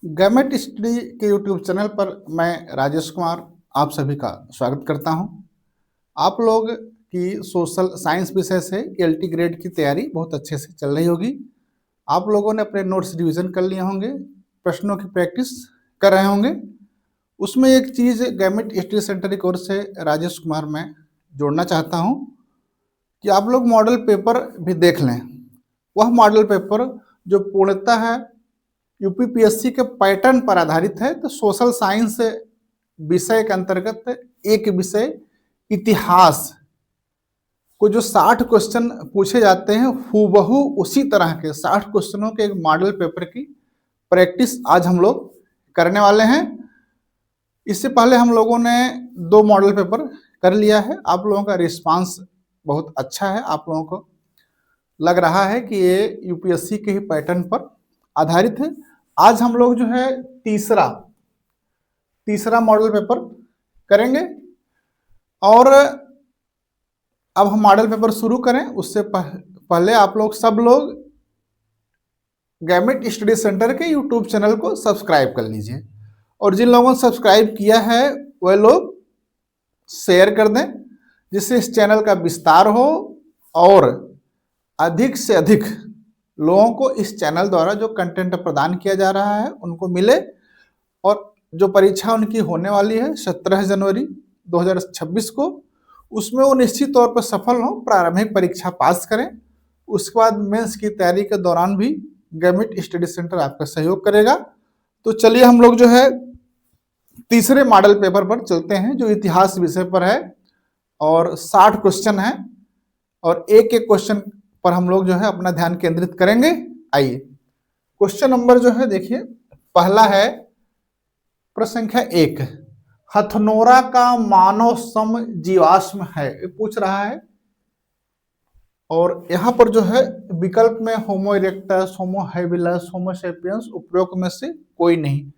Gamete study के YouTube channel पर मैं राजेश कुमार आप सभी का स्वागत करता हूं। आप लोग की सोशल साइंस विषय से एलटी ग्रेड की तैयारी बहुत अच्छे से चल रही होगी। आप लोगों ने अपने नोट्स रिवीजन कर लिए होंगे, प्रश्नों की प्रैक्टिस कर रहे होंगे। उसमें एक चीज़ गैमेट स्टडी सेंटर की ओर से राजेश कुमार मैं जोड़ना चाहता हूं कि आप लोग मॉडल पेपर भी देख लें। वह मॉडल पेपर जो पूर्णतः है यूपीपीएससी के पैटर्न पर आधारित है। तो सोशल साइंस विषय के अंतर्गत एक विषय इतिहास को जो 60 क्वेश्चन पूछे जाते हैं, हूबहू उसी तरह के 60 क्वेश्चनों के एक मॉडल पेपर की प्रैक्टिस आज हम लोग करने वाले हैं। इससे पहले हम लोगों ने 2 मॉडल पेपर कर लिया है। आप लोगों का रिस्पांस बहुत अच्छा है। आप लोगों को लग रहा है कि ये यूपीएससी के ही पैटर्न पर आधारित है। आज हम लोग जो है तीसरा मॉडल पेपर करेंगे। और अब हम मॉडल पेपर शुरू करें उससे पहले आप लोग सब लोग गैमेट स्टडी सेंटर के यूट्यूब चैनल को सब्सक्राइब कर लीजिए, और जिन लोगों ने सब्सक्राइब किया है वह लोग शेयर कर दें, जिससे इस चैनल का विस्तार हो और अधिक से अधिक लोगों को इस चैनल द्वारा जो कंटेंट प्रदान किया जा रहा है उनको मिले। और जो परीक्षा उनकी होने वाली है 17 जनवरी 2026 को, उसमें वो निश्चित तौर पर सफल हो, प्रारंभिक परीक्षा पास करें। उसके बाद मेंस की तैयारी के दौरान भी गैमेट स्टडी सेंटर आपका सहयोग करेगा। तो चलिए हम लोग जो है तीसरे मॉडल पेपर पर चलते हैं, जो इतिहास विषय पर है और 60 क्वेश्चन है, और एक एक क्वेश्चन पर हम लोग जो है अपना ध्यान केंद्रित करेंगे। आइए, क्वेश्चन नंबर जो है देखिए, पहला है प्रश्न संख्या 1, हथनोरा का मानव सम जीवाश्म है, ये पूछ रहा है। और यहां पर जो है विकल्प में होमो इरेक्टस, होमो हैबिलस, होमो सेपियंस उपरोक्त में से कोई नहीं।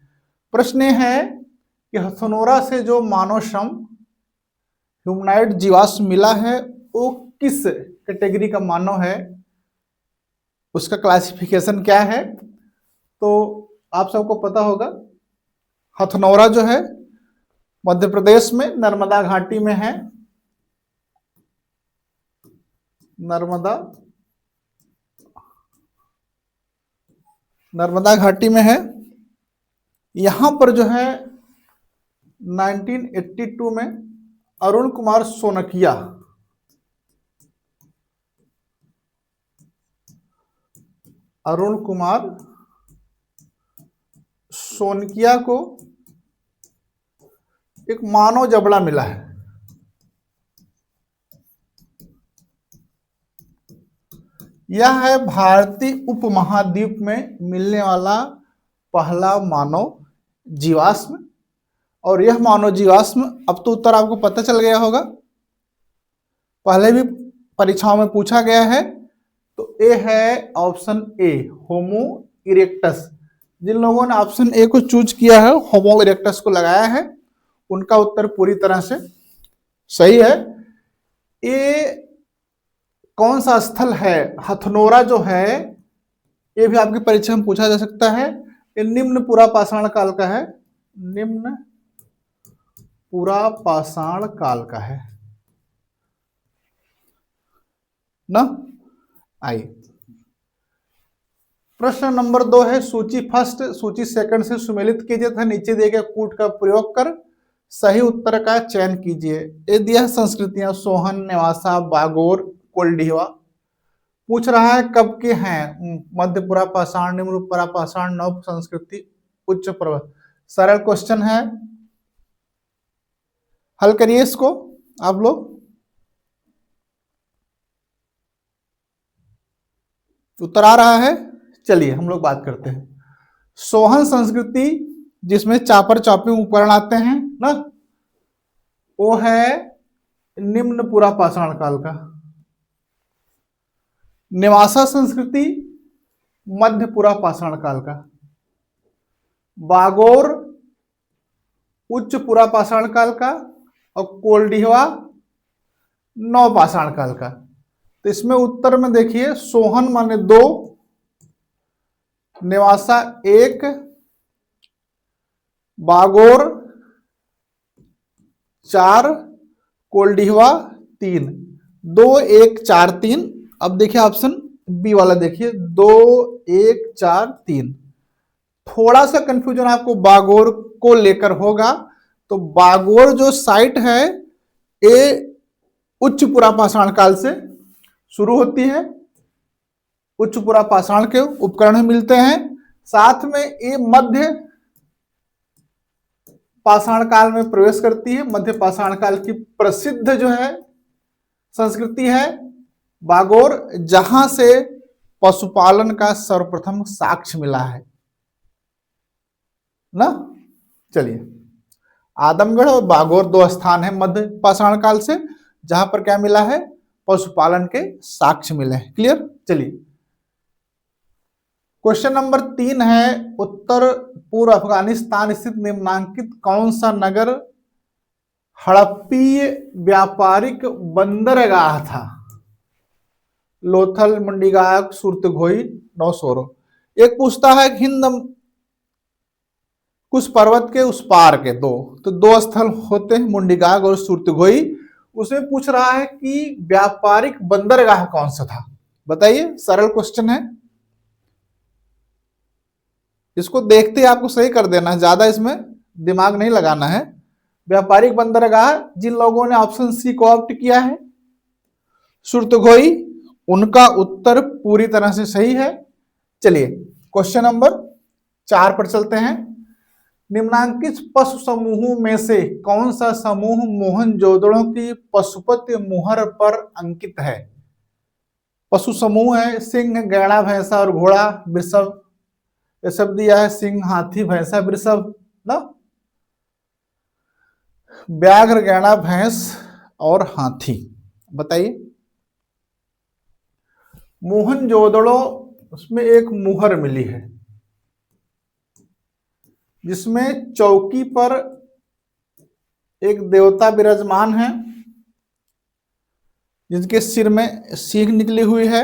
प्रश्न है कि हथनोरा से जो मानव श्रम ह्यूमनॉइड जीवाश्म मिला है वो किस कैटेगरी का मानव है, उसका क्लासिफिकेशन क्या है। तो आप सबको पता होगा हथनोरा जो है मध्य प्रदेश में नर्मदा घाटी में है। नर्मदा घाटी में है। यहां पर जो है 1982 में अरुण कुमार सोनकिया को एक मानव जबड़ा मिला है। यह है भारतीय उपमहाद्वीप में मिलने वाला पहला मानव जीवाश्म। और यह मानव जीवाश्म, अब तो उत्तर आपको पता चल गया होगा, पहले भी परीक्षाओं में पूछा गया है। तो ए है ऑप्शन ए, होमो इरेक्टस। जिन लोगों ने ऑप्शन ए को चूज किया है, होमो इरेक्टस को लगाया है, उनका उत्तर पूरी तरह से सही है। ये कौन सा स्थल है, हथनोरा जो है, ये भी आपकी परीक्षा में पूछा जा सकता है। ये निम्न पुरा पाषाण काल का है, निम्न पुरा पाषाण काल का है ना। आइए, प्रश्न नंबर 2 है, सूची फर्स्ट सूची सेकंड से सुमेलित कीजिए तथा नीचे दिए गए कूट का प्रयोग कर सही उत्तर का चयन कीजिए। ये दिया संस्कृतियां सोहन, नेवासा, बागोर, कोल्डिवा। पूछ रहा है कब के हैं, मध्य पुरा पाषाण, निम्न पुरा पाषाण, नव संस्कृति, उच्च पर्वत। सरल क्वेश्चन है, हल करिए इसको आप लोग। उत्तर आ रहा है। चलिए हम लोग बात करते हैं। सोहन संस्कृति, जिसमें चापर चॉपिंग उपकरण आते हैं ना, वो है निम्न पुरा पाषाण काल का। नेवासा संस्कृति मध्य पुरा पाषाण काल का। बागोर उच्च पुरा पाषाण काल का। और कोल्डिवा नव पाषाण काल का। तो इसमें उत्तर में देखिए, सोहन माने 2, नेवासा 1 बागोर 4, कोल्डिहवा 3, 2 1 4 3। अब देखिए ऑप्शन बी वाला देखिए 2 1 4 3। थोड़ा सा कंफ्यूजन आपको बागोर को लेकर होगा। तो बागोर जो साइट है ये उच्च पुरा पाषाण काल से शुरू होती है, उच्च पुरा पाषाण के उपकरण मिलते हैं। साथ में ये मध्य पाषाण काल में प्रवेश करती है। मध्य पाषाण काल की प्रसिद्ध जो है संस्कृति है बागोर, जहां से पशुपालन का सर्वप्रथम साक्ष्य मिला है ना। चलिए, आदमगढ़ और बागोर 2 स्थान है मध्य पाषाण काल से जहां पर क्या मिला है, पशुपालन के साक्ष्य मिले हैं। क्लियर। चलिए, क्वेश्चन नंबर 3 है, उत्तर पूर्व अफगानिस्तान स्थित निम्नांकित कौन सा नगर हड़प्पीय व्यापारिक बंदरगाह था? लोथल, मुंडीगाग, सुरतघोई, नौशेरो। एक पूछता है हिंद कुछ पर्वत के उस पार के तो 2 स्थल होते हैं, मुंडीगाग और सुरतघोई। उसमें पूछ रहा है कि व्यापारिक बंदरगाह कौन सा था, बताइए। सरल क्वेश्चन है, इसको देखते ही आपको सही कर देना है, ज्यादा इसमें दिमाग नहीं लगाना है। व्यापारिक बंदरगाह जिन लोगों ने ऑप्शन सी को ऑप्ट किया है, सुरतघोई, उनका उत्तर पूरी तरह से सही है। चलिए, क्वेश्चन नंबर 4 पर चलते हैं। निम्नांकित पशु समूहों में से कौन सा समूह मोहनजोदड़ो की पशुपति मुहर पर अंकित है? पशु समूह है सिंह, गैड़ा, भैंसा और घोड़ा, वृषभ। ये सब दिया है सिंह, हाथी, भैंसा, वृषभ ना। व्याघ्र, गैड़ा, भैंस और हाथी, बताइए। मोहनजोदड़ो उसमें एक मुहर मिली है जिसमें चौकी पर एक देवता विराजमान है जिनके सिर में सींग निकली हुई है,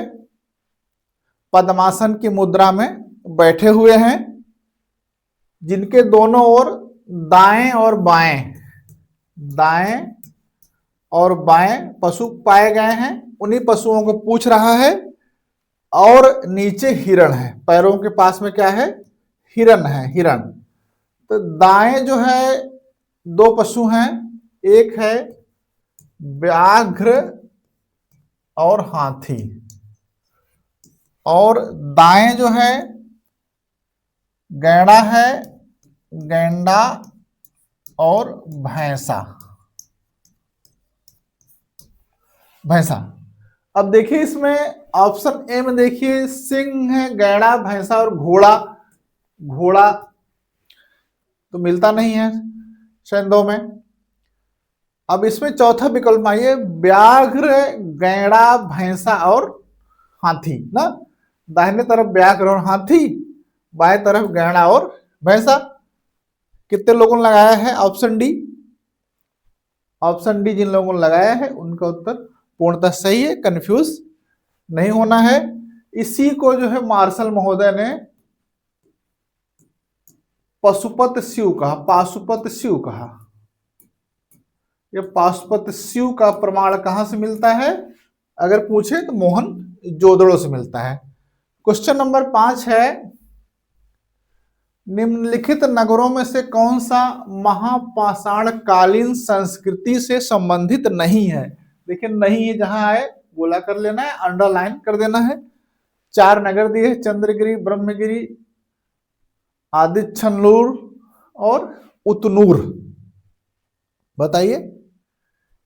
पद्मासन की मुद्रा में बैठे हुए हैं, जिनके दोनों ओर दाएं और बाएं पशु पाए गए हैं। उन्हीं पशुओं को पूछ रहा है। और नीचे हिरण है, पैरों के पास में क्या है, हिरण है, हिरण। तो दाएं जो है 2 पशु हैं, एक है व्याघ्र और हाथी, और दाएं जो है गैंडा है, गैंडा और भैंसा। अब देखिए इसमें ऑप्शन ए में देखिए सिंह है, गैंडा, भैंसा और घोड़ा। घोड़ा तो मिलता नहीं है शायद 2 में। अब इसमें चौथा विकल्प आइए, व्याघ्र, गैंडा, भैंसा और हाथी ना। दाहिने तरफ व्याघ्र और हाथी, बाएं तरफ गैंडा और भैंसा। कितने लोगों ने लगाया है ऑप्शन डी? ऑप्शन डी जिन लोगों ने लगाया है उनका उत्तर पूर्णतः सही है, कंफ्यूज नहीं होना है। इसी को जो है मार्शल महोदय ने पशुपत शिव कहा, पाशुपत शिव कहा। ये पाशुपत शिव का प्रमाण कहां से मिलता है अगर पूछे तो मोहन जोदड़ो से मिलता है। क्वेश्चन नंबर 5 है, निम्नलिखित नगरों में से कौन सा महापाषाण कालीन संस्कृति से संबंधित नहीं है? देखिए नहीं है जहां है गोला कर लेना है, अंडरलाइन कर देना है। 4 नगर दिए, चंद्रगिरी, ब्रह्मगिरी, आदिचनूर और उतनूर। बताइए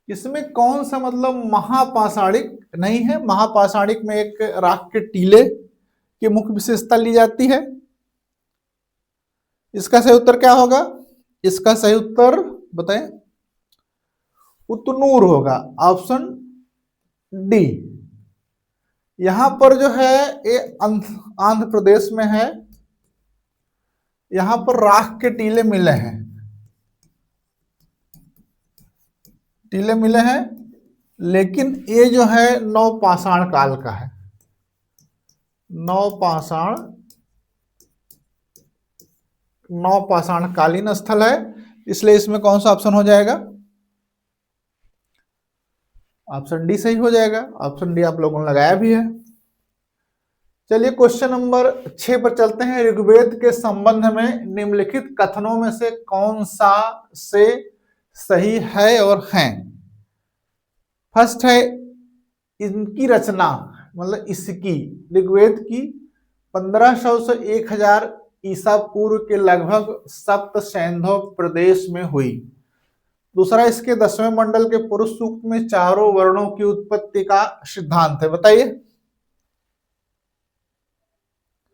इसमें कौन सा मतलब महापाषाणिक नहीं है? महापाषाणिक में एक राख के टीले की मुख्य विशेषता ली जाती है। इसका सही उत्तर क्या होगा? इसका सही उत्तर बताएं, उतनूर होगा, ऑप्शन डी। यहां पर जो है ये आंध्र प्रदेश में है, यहां पर राख के टीले मिले हैं, टीले मिले हैं, लेकिन ये जो है नवपाषाण काल का है, नवपाषाण नवपाषाण कालीन स्थल है, इसलिए इसमें कौन सा ऑप्शन हो जाएगा? ऑप्शन डी सही हो जाएगा। ऑप्शन डी आप लोगों ने लगाया भी है। चलिए क्वेश्चन नंबर 6 पर चलते हैं। ऋग्वेद के संबंध में निम्नलिखित कथनों में से कौन सा से सही है और हैं? फर्स्ट है इनकी रचना, मतलब इसकी, ऋग्वेद की 1500 से 1000 ईसा पूर्व के लगभग सप्त सैंधव प्रदेश में हुई। दूसरा, इसके 10वें मंडल के पुरुष सूक्त में चारों वर्णों की उत्पत्ति का सिद्धांत है। बताइए,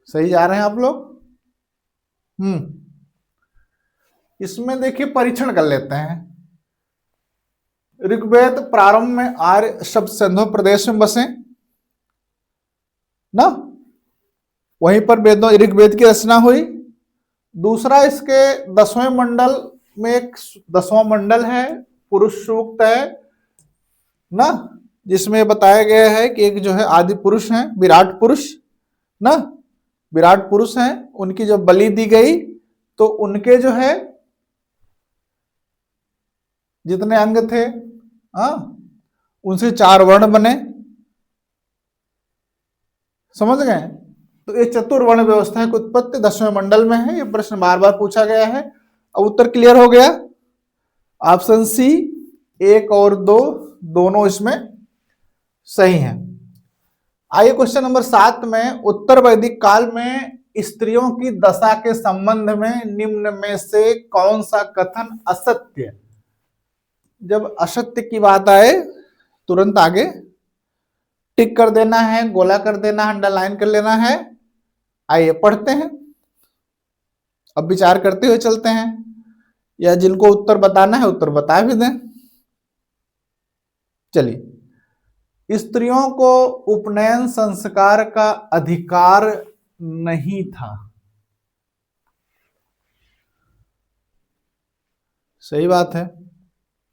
सही जा रहे हैं आप लोग? इसमें देखिए परीक्षण कर लेते हैं। ऋग्वेद प्रारंभ में आर्य शब्द सैंधव प्रदेश में बसे ना, वहीं पर वेदों ऋग्वेद की रचना हुई। दूसरा, इसके 10वें मंडल में एक 10वां मंडल है, पुरुष सूक्त है ना, जिसमें बताया गया है कि एक जो है आदि पुरुष हैं, विराट पुरुष ना, विराट पुरुष हैं, उनकी जब बलि दी गई तो उनके जो है जितने अंग थे, उनसे 4 वर्ण बने। समझ गए? तो ये चतुर्वर्ण व्यवस्था की उत्पत्ति 10वें मंडल में है। ये प्रश्न बार बार पूछा गया है। अब उत्तर क्लियर हो गया। ऑप्शन सी 1 और 2 दोनों इसमें सही हैं। आइए क्वेश्चन नंबर 7 में, उत्तर वैदिक काल में स्त्रियों की दशा के संबंध में निम्न में से कौन सा कथन असत्य? जब असत्य की बात आए तुरंत आगे टिक कर देना है, गोला कर देना है, अंडरलाइन कर लेना है। आइए पढ़ते हैं, अब विचार करते हुए चलते हैं, या जिनको उत्तर बताना है उत्तर बता भी दें। चलिए, स्त्रियों को उपनयन संस्कार का अधिकार नहीं था। सही बात है,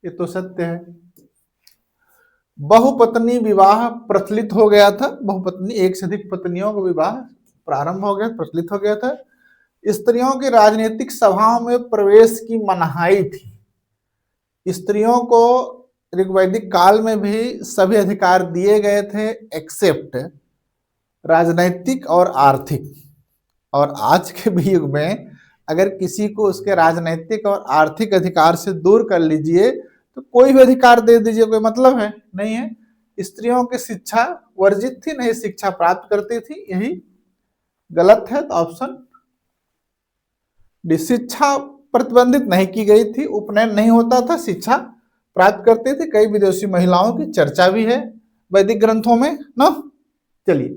ये तो सत्य है। बहुपत्नी विवाह प्रचलित हो गया था, बहुपत्नी, एक से अधिक पत्नियों का विवाह प्रारंभ हो गया, प्रचलित हो गया था। स्त्रियों की राजनीतिक सभाओं में प्रवेश की मनाही थी। स्त्रियों को ऋग्वैदिक काल में भी सभी अधिकार दिए गए थे एक्सेप्ट राजनैतिक और आर्थिक। और आज के भी युग में अगर किसी को उसके राजनैतिक और आर्थिक अधिकार से दूर कर लीजिए तो कोई भी अधिकार दे दीजिए, कोई मतलब है नहीं है। स्त्रियों की शिक्षा वर्जित थी, नहीं शिक्षा प्राप्त करती थी, यही गलत है। तो ऑप्शन डी, शिक्षा प्रतिबंधित नहीं की गई थी, उपनयन नहीं होता था, शिक्षा प्राप्त करते थे। कई विदेशी महिलाओं की चर्चा भी है वैदिक ग्रंथों में ना। चलिए,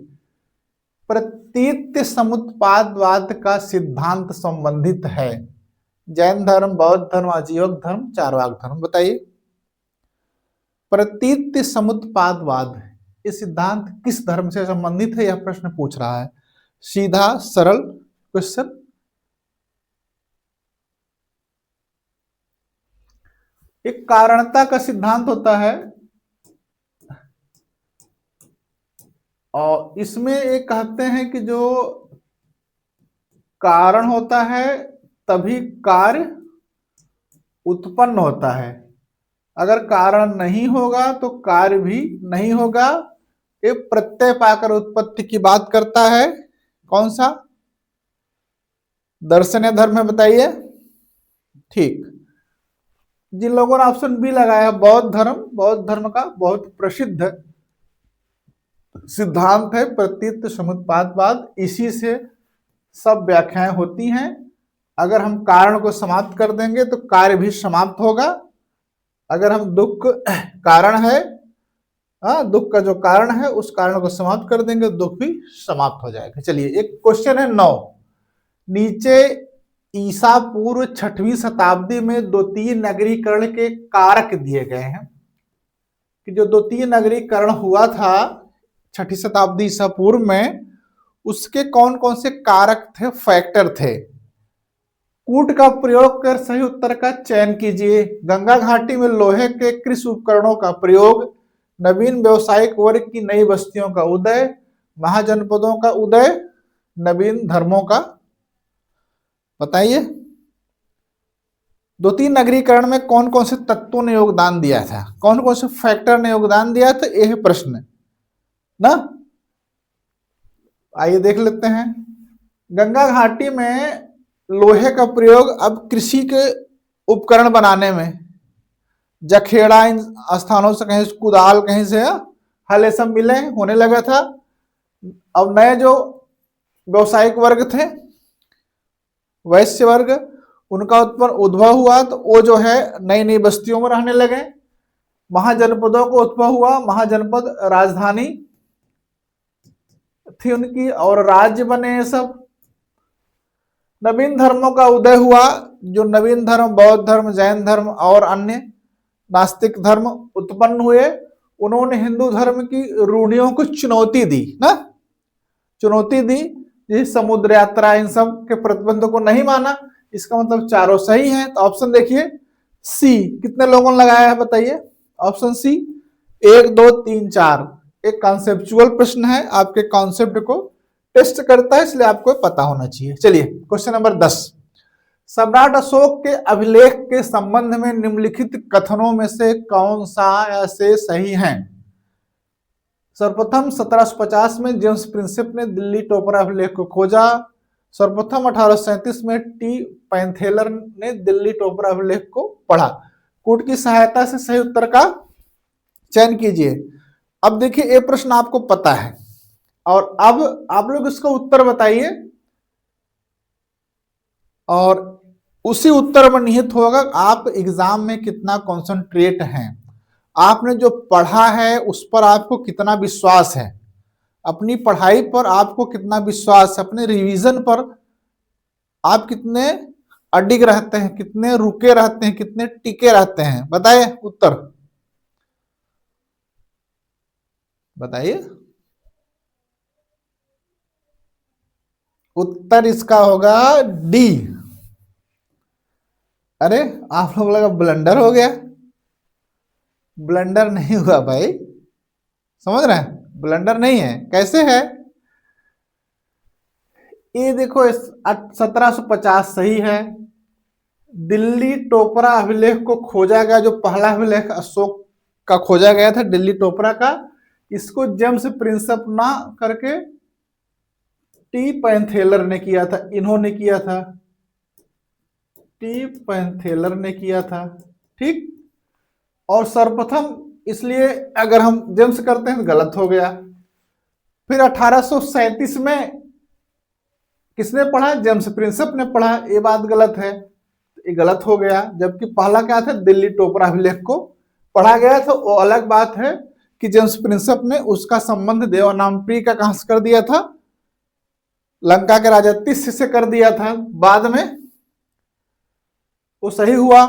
प्रतीत समुत्पादवाद का सिद्धांत संबंधित है जैन धर्म, बौद्ध धर्म, आजीवक धर्म, चार्वाक धर्म। बताइए, प्रतीत समुत्पादवाद ये सिद्धांत किस धर्म से संबंधित है? यह प्रश्न पूछ रहा है, सीधा सरल क्वेश्चन। एक कारणता का सिद्धांत होता है और इसमें एक कहते हैं कि जो कारण होता है तभी कार्य उत्पन्न होता है, अगर कारण नहीं होगा तो कार्य भी नहीं होगा। ये प्रत्यय पाकर उत्पत्ति की बात करता है। कौन सा दर्शन धर्म है? बताइए। ठीक, जिन लोगों ने ऑप्शन बी लगाया बौद्ध धर्म, बौद्ध धर्म का बहुत प्रसिद्ध सिद्धांत है प्रतीत समुत्पादवाद। इसी से सब व्याख्याएं होती हैं। अगर हम कारण को समाप्त कर देंगे तो कार्य भी समाप्त होगा। अगर हम दुख कारण है, दुख का जो कारण है उस कारण को समाप्त कर देंगे तो दुख भी समाप्त हो जाएगा। चलिए, एक क्वेश्चन है 9, नीचे ईसा पूर्व 6वीं शताब्दी में द्वितीय नगरीकरण के कारक दिए गए हैं कि जो द्वितीय नगरीकरण हुआ था 6वीं शताब्दी ईसा पूर्व में, उसके कौन कौन से कारक थे, फैक्टर थे। कूट का प्रयोग कर सही उत्तर का चयन कीजिए। गंगा घाटी में लोहे के कृषि उपकरणों का प्रयोग, नवीन व्यवसायिक वर्ग की नई बस्तियों का उदय, महाजनपदों का उदय, नवीन धर्मों का बताइए। द्वितीय नगरीकरण में कौन कौन से तत्वों ने योगदान दिया था, कौन कौन से फैक्टर ने योगदान दिया था, यह है प्रश्न ना। आइए देख लेते हैं। गंगा घाटी में लोहे का प्रयोग अब कृषि के उपकरण बनाने में, जखेड़ा इन स्थानों से कहीं कुदाल कहीं से हल सब मिले होने लगा था। अब नए जो व्यवसायिक वर्ग थे, वैश्य वर्ग, उनका उद्भव हुआ, तो वो जो है नई नई बस्तियों में रहने लगे। महाजनपदों को उद्भव हुआ, महाजनपद राजधानी थी उनकी और राज्य बने ये सब। नवीन धर्मों का उदय हुआ, जो नवीन धर्म बौद्ध धर्म, जैन धर्म और अन्य नास्तिक धर्म उत्पन्न हुए। उन्होंने हिंदू धर्म की रूढ़ियों को चुनौती दी ना, चुनौती दी। ये समुद्र यात्रा इन सब के प्रतिबंधों को नहीं माना। इसका मतलब चारों सही है। तो ऑप्शन देखिए सी, कितने लोगों ने लगाया है बताइए। Option C 1 2 3 4। एक कॉन्सेप्चुअल प्रश्न है, आपके कॉन्सेप्ट को टेस्ट करता है, इसलिए आपको पता होना चाहिए। चलिए क्वेश्चन नंबर 10। सम्राट अशोक के अभिलेख के संबंध में निम्नलिखित कथनों में से कौन सा ऐसे सही है। सर्वप्रथम 1750 में जेम्स प्रिंसेप ने दिल्ली टोपरा अभिलेख को खोजा। सर्वप्रथम 1837 में टी पैंथेलर ने दिल्ली टोपरा अभिलेख को पढ़ा। कूट की सहायता से सही उत्तर का चयन कीजिए। अब देखिए ये प्रश्न आपको पता है और अब आप लोग इसका उत्तर बताइए और उसी उत्तर में निहित होगा आप एग्जाम में कितना कॉन्सेंट्रेट हैं, आपने जो पढ़ा है उस पर आपको कितना विश्वास है, अपनी पढ़ाई पर आपको कितना विश्वास है, अपने रिवीजन पर आप कितने अडिग रहते हैं, कितने रुके रहते हैं, कितने टिके रहते हैं। बताइए उत्तर बताइए। उत्तर इसका होगा डी। अरे आप लोग लगा ब्लंडर हो गया। ब्लंडर नहीं हुआ भाई, समझ रहे हैं, ब्लंडर नहीं है। कैसे है ये देखो, 1750 सही है। दिल्ली टोपरा अभिलेख को खोजा गया, जो पहला अभिलेख अशोक का खोजा गया था दिल्ली टोपरा का, इसको जेम्स प्रिंसेप ना करके टी पैंथेलर ने किया था, इन्होंने किया था, टी पैंथेलर ने किया था। ठीक, और सर्वप्रथम इसलिए अगर हम जेम्स करते हैं तो गलत हो गया। फिर 1837 में किसने पढ़ा, जेम्स प्रिंसेप ने पढ़ा, ये बात गलत है, ये गलत हो गया। जबकि पहला क्या था, दिल्ली टोपरा अभिलेख को पढ़ा गया था। वो अलग बात है कि जेम्स प्रिंसेप ने उसका संबंध देवनागरी का कहां से कर दिया था, लंका के राजा तिस्य से कर दिया था, बाद में वो सही हुआ।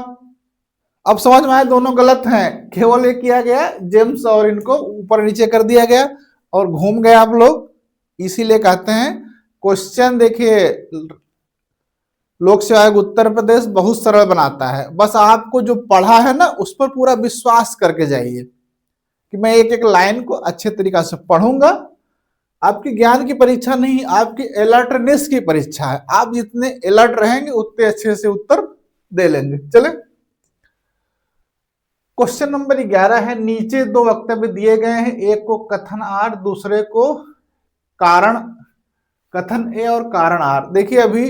अब समझ में आया दोनों गलत हैं, केवल ये किया गया जेम्स और इनको ऊपर नीचे कर दिया गया और घूम गए आप लोग। इसीलिए कहते हैं क्वेश्चन देखिए लोक सेवा आयोग उत्तर प्रदेश बहुत सरल बनाता है, बस आपको जो पढ़ा है ना उस पर पूरा विश्वास करके जाइए कि मैं एक एक लाइन को अच्छे तरीका से पढ़ूंगा। आपकी ज्ञान की परीक्षा नहीं, आपकी अलर्टनेस की परीक्षा है। आप जितने अलर्ट रहेंगे उतने अच्छे से उत्तर दे लेंगे। चले क्वेश्चन नंबर 11 है। नीचे दो वक्तव्य दिए गए हैं, एक को कथन आर, दूसरे को कारण, कथन ए और कारण आर। देखिए अभी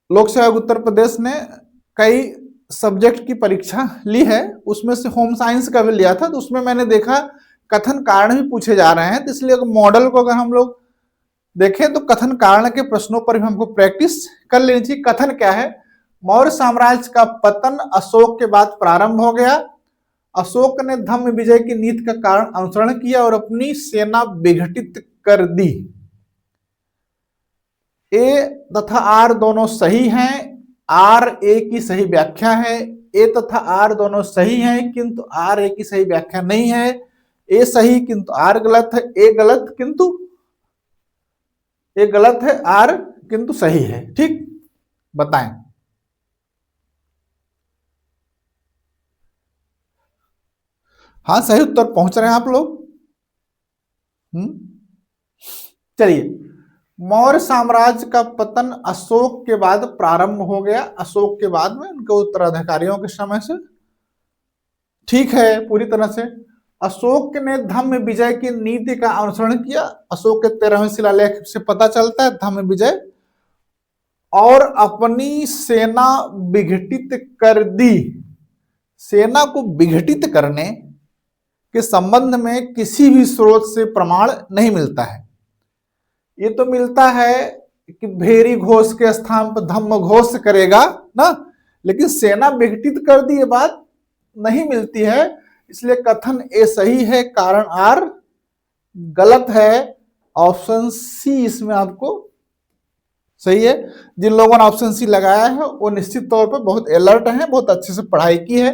लोक सेवा आयोग उत्तर प्रदेश ने कई सब्जेक्ट की परीक्षा ली है, उसमें से होम साइंस का भी लिया था, तो उसमें मैंने देखा कथन कारण भी पूछे जा रहे हैं। तो इसलिए मॉडल को अगर हम लोग देखें तो कथन कारण के प्रश्नों पर भी हमको प्रैक्टिस कर लेनी चाहिए। कथन क्या है, मौर्य साम्राज्य का पतन अशोक के बाद प्रारंभ हो गया। अशोक ने धम्म विजय की नीति का कारण अनुसरण किया और अपनी सेना विघटित कर दी। ए तथा आर दोनों सही हैं, आर ए की सही व्याख्या है। ए तथा आर दोनों सही हैं किंतु आर ए की सही व्याख्या नहीं है। ए सही किंतु आर गलत है, ए गलत किंतु ए गलत है, आर किंतु सही है। ठीक, बताएं। हाँ सही उत्तर पहुंच रहे हैं आप लोग। चलिए मौर्य साम्राज्य का पतन अशोक के बाद प्रारंभ हो गया, अशोक के बाद में उनके उत्तराधिकारियों के समय से। ठीक है, पूरी तरह से अशोक ने धम्म विजय की नीति का अनुसरण किया। अशोक के 13वें शिलालेख से पता चलता है धम्म विजय, और अपनी सेना विघटित कर दी। सेना को विघटित करने के संबंध में किसी भी स्रोत से प्रमाण नहीं मिलता है। ये तो मिलता है कि भेरी घोष के स्थान पर धम्म घोष करेगा ना, लेकिन सेना विघटित कर दी ये बात नहीं मिलती है। इसलिए कथन ए सही है, कारण आर गलत है। ऑप्शन सी इसमें आपको सही है। जिन लोगों ने ऑप्शन सी लगाया है वो निश्चित तौर पर बहुत अलर्ट हैं, बहुत अच्छे से पढ़ाई की है।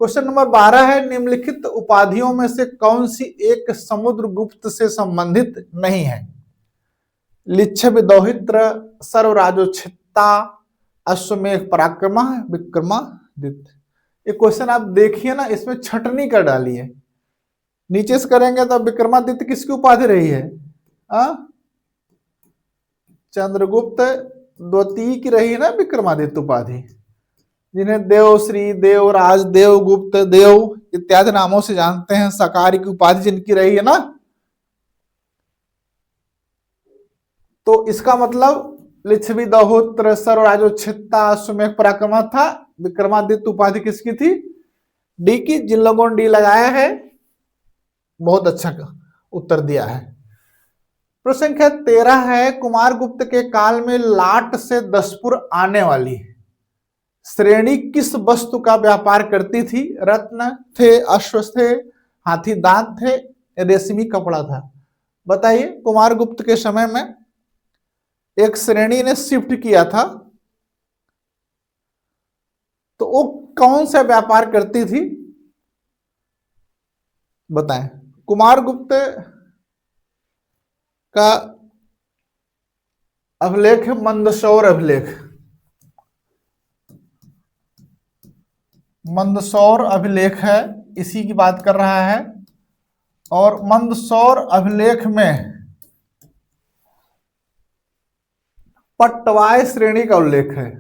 क्वेश्चन नंबर 12 है, निम्नलिखित उपाधियों में से कौन सी एक समुद्रगुप्त से संबंधित नहीं है? लिच्छव दौहित्र, सर्वराजोचिता, अश्वमेघ पराक्रम, विक्रमादित्य। ये क्वेश्चन आप देखिए ना, इसमें छटनी कर डाली है। नीचे से करेंगे तो विक्रमादित्य किसकी उपाधि रही है? चंद्रगुप्त द्वितीय की रही है ना विक्रमादित्य उपाधि, जिन्हें देवश्री, देवराज, देवगुप्त, देव इत्यादि नामों से जानते हैं। सकारी की उपाधि जिनकी रही है ना, तो इसका मतलब लिच्छवी दौहित्र, सर्वराजोचिता, अश्वमेघ पराक्रम था। विक्रमादित्य उपाधि किसकी थी? डी की। जिन लोगों ने डी लगाया है बहुत अच्छा उत्तर दिया है। प्रश्न संख्या 13 है, कुमारगुप्त के काल में लाट से दसपुर आने वाली श्रेणी किस वस्तु का व्यापार करती थी? रत्न थे, अश्व थे, हाथी दांत थे, रेशमी कपड़ा था। बताइए, कुमारगुप्त के समय में एक श्रेणी ने शिफ्ट किया था, तो वो कौन सा व्यापार करती थी? बताएं। कुमारगुप्त का अभिलेख है मंदसौर अभिलेख। मंदसौर अभिलेख है, इसी की बात कर रहा है। और मंदसौर अभिलेख में पट्टवाय श्रेणी का उल्लेख है।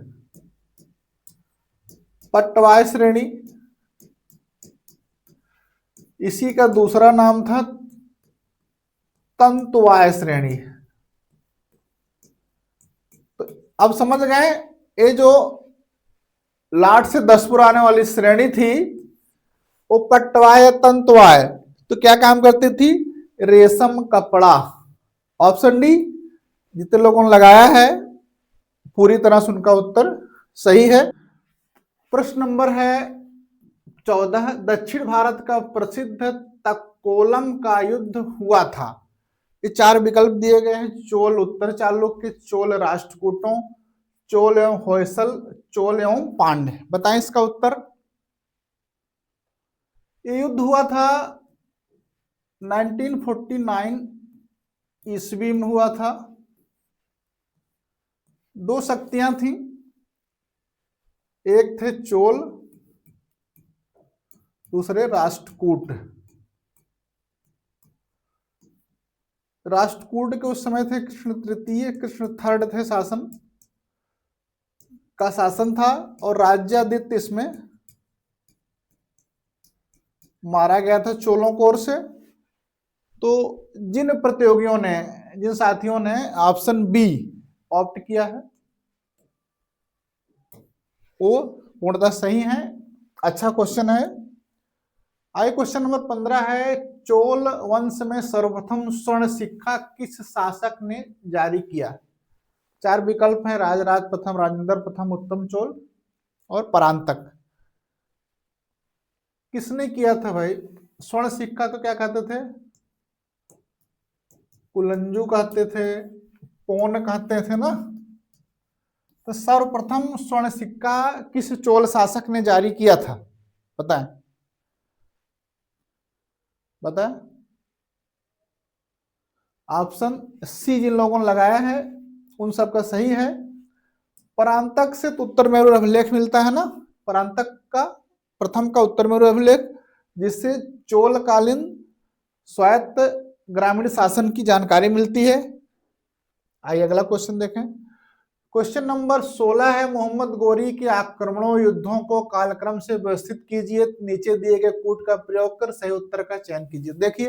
पट्टवाय श्रेणी, इसी का दूसरा नाम था तंतुवाय श्रेणी। तो अब समझ गए, ये जो लाट से दसपुर आने वाली श्रेणी थी वो पट्टवाय तंतुवाय, तो क्या काम करती थी? रेशम कपड़ा। Option D. जितने लोगों ने लगाया है पूरी तरह से उनका उत्तर सही है। प्रश्न नंबर है 14, दक्षिण भारत का प्रसिद्ध तक्कोलम का युद्ध हुआ था। ये 4 विकल्प दिए गए हैं, चोल उत्तर चालुक्य, चोल राष्ट्रकूटों, चोल एवं होयसल, चोल एवं पांड्य। बताएं इसका उत्तर। ये युद्ध हुआ था 1949 ईस्वी में हुआ था। 2 शक्तियां थी, एक थे चोल, दूसरे राष्ट्रकूट। राष्ट्रकूट के उस समय थे कृष्ण तृतीय, कृष्ण थर्ड थे शासन का शासन था, और राज्यादित्य इसमें मारा गया था चोलों की ओर से। तो जिन प्रतियोगियों ने, जिन साथियों ने ऑप्शन बी ऑप्ट किया है वो पूर्णतः सही है। अच्छा क्वेश्चन है। आइए क्वेश्चन नंबर 15 है, चोल वंश में सर्वप्रथम स्वर्ण सिक्का किस शासक ने जारी किया? 4 विकल्प है, राजराज प्रथम, राजेंद्र प्रथम, उत्तम चोल और परांतक। किसने किया था भाई? स्वर्ण सिक्का तो क्या कहते थे? कुलंजू कहते थे, पौन कहते थे ना। तो सर्वप्रथम स्वर्ण सिक्का किस चोल शासक ने जारी किया था? बताएं बताएं। ऑप्शन सी जिन लोगों ने लगाया है उन सबका सही है। परांतक से तो उत्तर मेरु अभिलेख मिलता है ना, परांतक का प्रथम का उत्तर मेरु अभिलेख, जिससे चोलकालीन स्वायत्त ग्रामीण शासन की जानकारी मिलती है। आइए अगला क्वेश्चन देखें। क्वेश्चन नंबर 16 है, मोहम्मद गोरी के आक्रमणों युद्धों को कालक्रम से व्यवस्थित कीजिए, नीचे दिए गए कूट का प्रयोग कर सही उत्तर का चयन कीजिए। देखिए,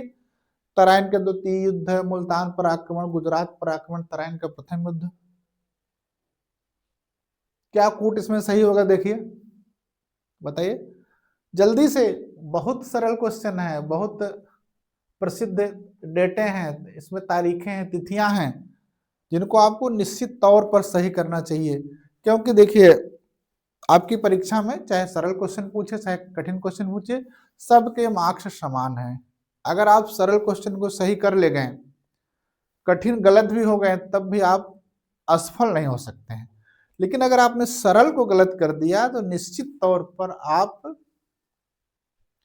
तराइन का द्वितीय युद्ध है, मुल्तान पर आक्रमण, गुजरात पर आक्रमण, तराइन का प्रथम युद्ध। क्या कूट इसमें सही होगा? देखिए बताइए जल्दी से। बहुत सरल क्वेश्चन है, बहुत प्रसिद्ध डेटे हैं इसमें, तारीखें हैं, तिथियां हैं, जिनको आपको निश्चित तौर पर सही करना चाहिए। क्योंकि देखिए, आपकी परीक्षा में चाहे सरल क्वेश्चन पूछे चाहे कठिन क्वेश्चन पूछे, सबके मार्क्स समान हैं। अगर आप सरल क्वेश्चन को सही कर ले गए, कठिन गलत भी हो गए, तब भी आप असफल नहीं हो सकते हैं। लेकिन अगर आपने सरल को गलत कर दिया तो निश्चित तौर पर आप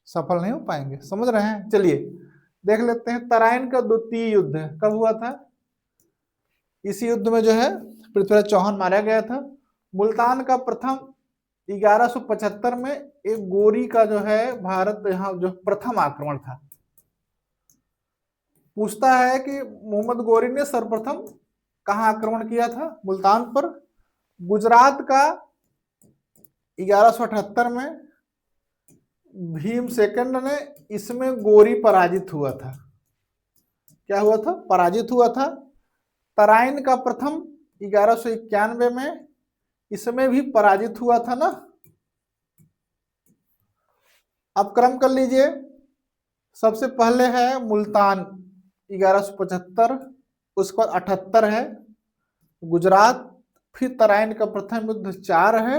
सफल नहीं हो पाएंगे। समझ रहे हैं? चलिए देख लेते हैं। तराइन का द्वितीय युद्ध कब हुआ था? इस युद्ध में जो है पृथ्वीराज चौहान मारा गया था। मुल्तान का प्रथम 1175 में एक गोरी का जो है भारत यहाँ जो प्रथम आक्रमण था। पूछता है कि मोहम्मद गोरी ने सर्वप्रथम कहां आक्रमण किया था? मुल्तान पर। गुजरात का 1178 में भीम सेकंड ने, इसमें गोरी पराजित हुआ था। क्या हुआ था? पराजित हुआ था। तराइन का प्रथम 1191 में, इसमें भी पराजित हुआ था ना। अब क्रम कर लीजिए। सबसे पहले है मुल्तान 1175, उसके बाद 78 है गुजरात, फिर तराइन का प्रथम युद्ध 4 है,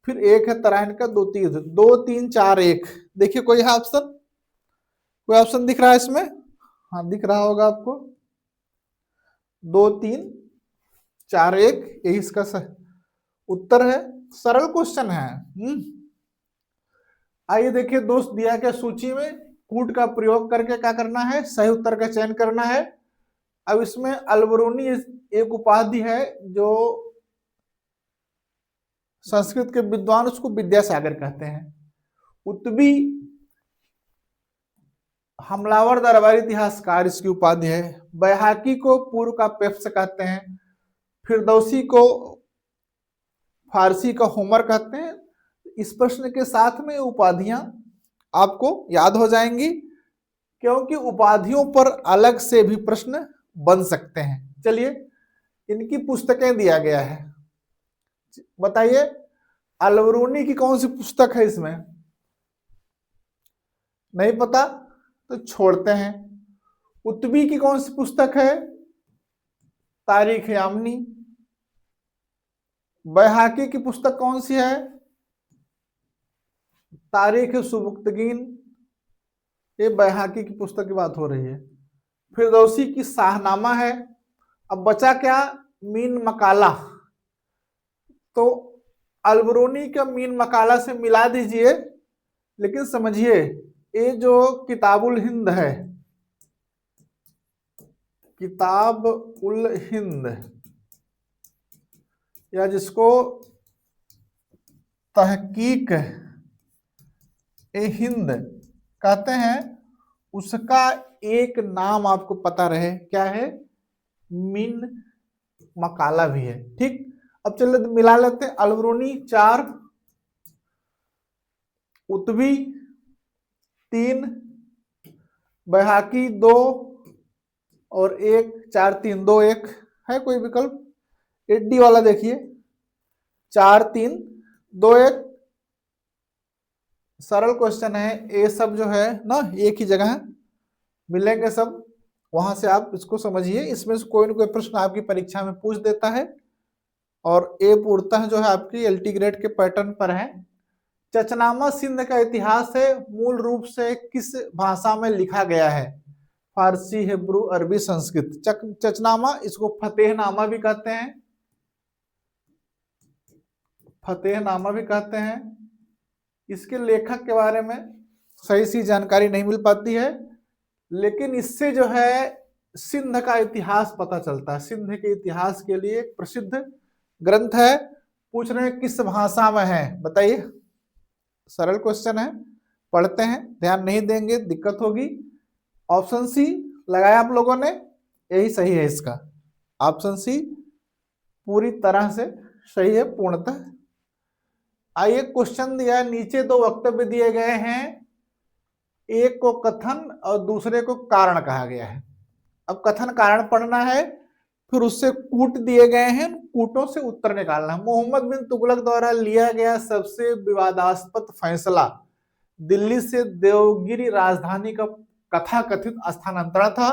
फिर 1 है तराइन का द्वितीय युद्ध। 2 3 4 1। देखिए कोई है ऑप्शन? कोई ऑप्शन दिख रहा है इसमें? हाँ दिख रहा होगा आपको। 2 3 4 1 यही इसका उत्तर है। सरल क्वेश्चन है। आइए देखिए दोस्त, दिया गया सूची में कूट का प्रयोग करके क्या करना है? सही उत्तर का चयन करना है। अब इसमें अलबरूनी एक उपाधि है, जो संस्कृत के विद्वान उसको विद्यासागर कहते हैं। उत्बी हमलावर दरबारी इतिहासकार इसकी उपाधि है। बैहाकी को पूर्व का पेप्स कहते हैं। फिरदौसी को फारसी का होमर कहते हैं। इस प्रश्न के साथ में उपाधियां आपको याद हो जाएंगी, क्योंकि उपाधियों पर अलग से भी प्रश्न बन सकते हैं। चलिए, इनकी पुस्तकें दिया गया है। बताइए अलबरूनी की कौन सी पुस्तक है? इसमें नहीं पता तो छोड़ते हैं। उत्बी की कौन सी पुस्तक है? तारीख यामनी। बैहाकी की पुस्तक कौन सी है? तारीख सुबुक्तगीन। ये बैहाकी की पुस्तक की बात हो रही है। फिरदौसी की शाहनामा है। अब बचा क्या? मीन मकाला। तो अलबरूनी का मीन मकाला से मिला दीजिए। लेकिन समझिए, ये जो किताबुल हिंद है, किताब उल हिंद, या जिसको तहकीक ए हिंद कहते हैं, उसका एक नाम आपको पता रहे, क्या है? मीन मकाला भी है। ठीक, अब चलिए मिला लेते हैं। अलबरूनी 4, उत्बी 3, बैहाकी 2 और 1, 4 3 2 1 है कोई विकल्प? 8D वाला देखिए, 4 3 2 1। सरल क्वेश्चन है। ये सब जो है ना, एक ही जगह मिलेंगे सब, वहां से आप इसको समझिए। इसमें से कोई ना कोई प्रश्न आपकी परीक्षा में पूछ देता है, और ये पूर्णतः जो है आपकी LT ग्रेड के पैटर्न पर है। चचनामा सिंध का इतिहास है, मूल रूप से किस भाषा में लिखा गया है? फारसी, हिब्रू, अरबी, संस्कृत। चचनामा, इसको फतेहनामा भी कहते हैं, फतेहनामा भी कहते हैं। इसके लेखक के बारे में सही सी जानकारी नहीं मिल पाती है, लेकिन इससे जो है सिंध का इतिहास पता चलता है। सिंध के इतिहास के लिए एक प्रसिद्ध ग्रंथ है। पूछ रहे हैं किस भाषा में है? बताइए। सरल क्वेश्चन है, पढ़ते हैं। ध्यान नहीं देंगे दिक्कत होगी। ऑप्शन सी लगाया आप लोगों ने, यही सही है इसका। ऑप्शन सी पूरी तरह से सही है, पूर्णतः। आइए, क्वेश्चन दिया है, नीचे दो वक्तव्य दिए गए हैं, एक को कथन और दूसरे को कारण कहा गया है। अब कथन कारण पढ़ना है, फिर उससे कूट दिए गए हैं, कूटों से उत्तर निकालना है। मोहम्मद बिन तुगलक द्वारा लिया गया सबसे विवादास्पद फैसला दिल्ली से देवगिरी राजधानी का कथाकथित स्थानांतरण था।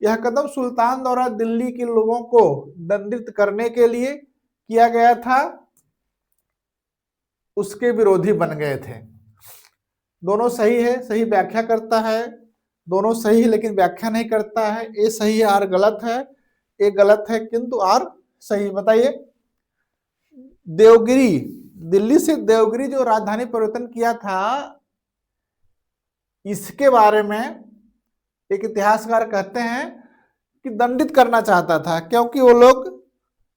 यह कदम सुल्तान द्वारा दिल्ली के लोगों को दंडित करने के लिए किया गया था, उसके विरोधी बन गए थे। दोनों सही है, सही व्याख्या करता है, दोनों सही है लेकिन व्याख्या नहीं करता है। ए सही है, आर गलत है, ए गलत है किंतु आर सही। बताइए, देवगिरी, दिल्ली से देवगिरी जो राजधानी परिवर्तन किया था, इसके बारे में एक इतिहासकार कहते हैं कि दंडित करना चाहता था, क्योंकि वो लोग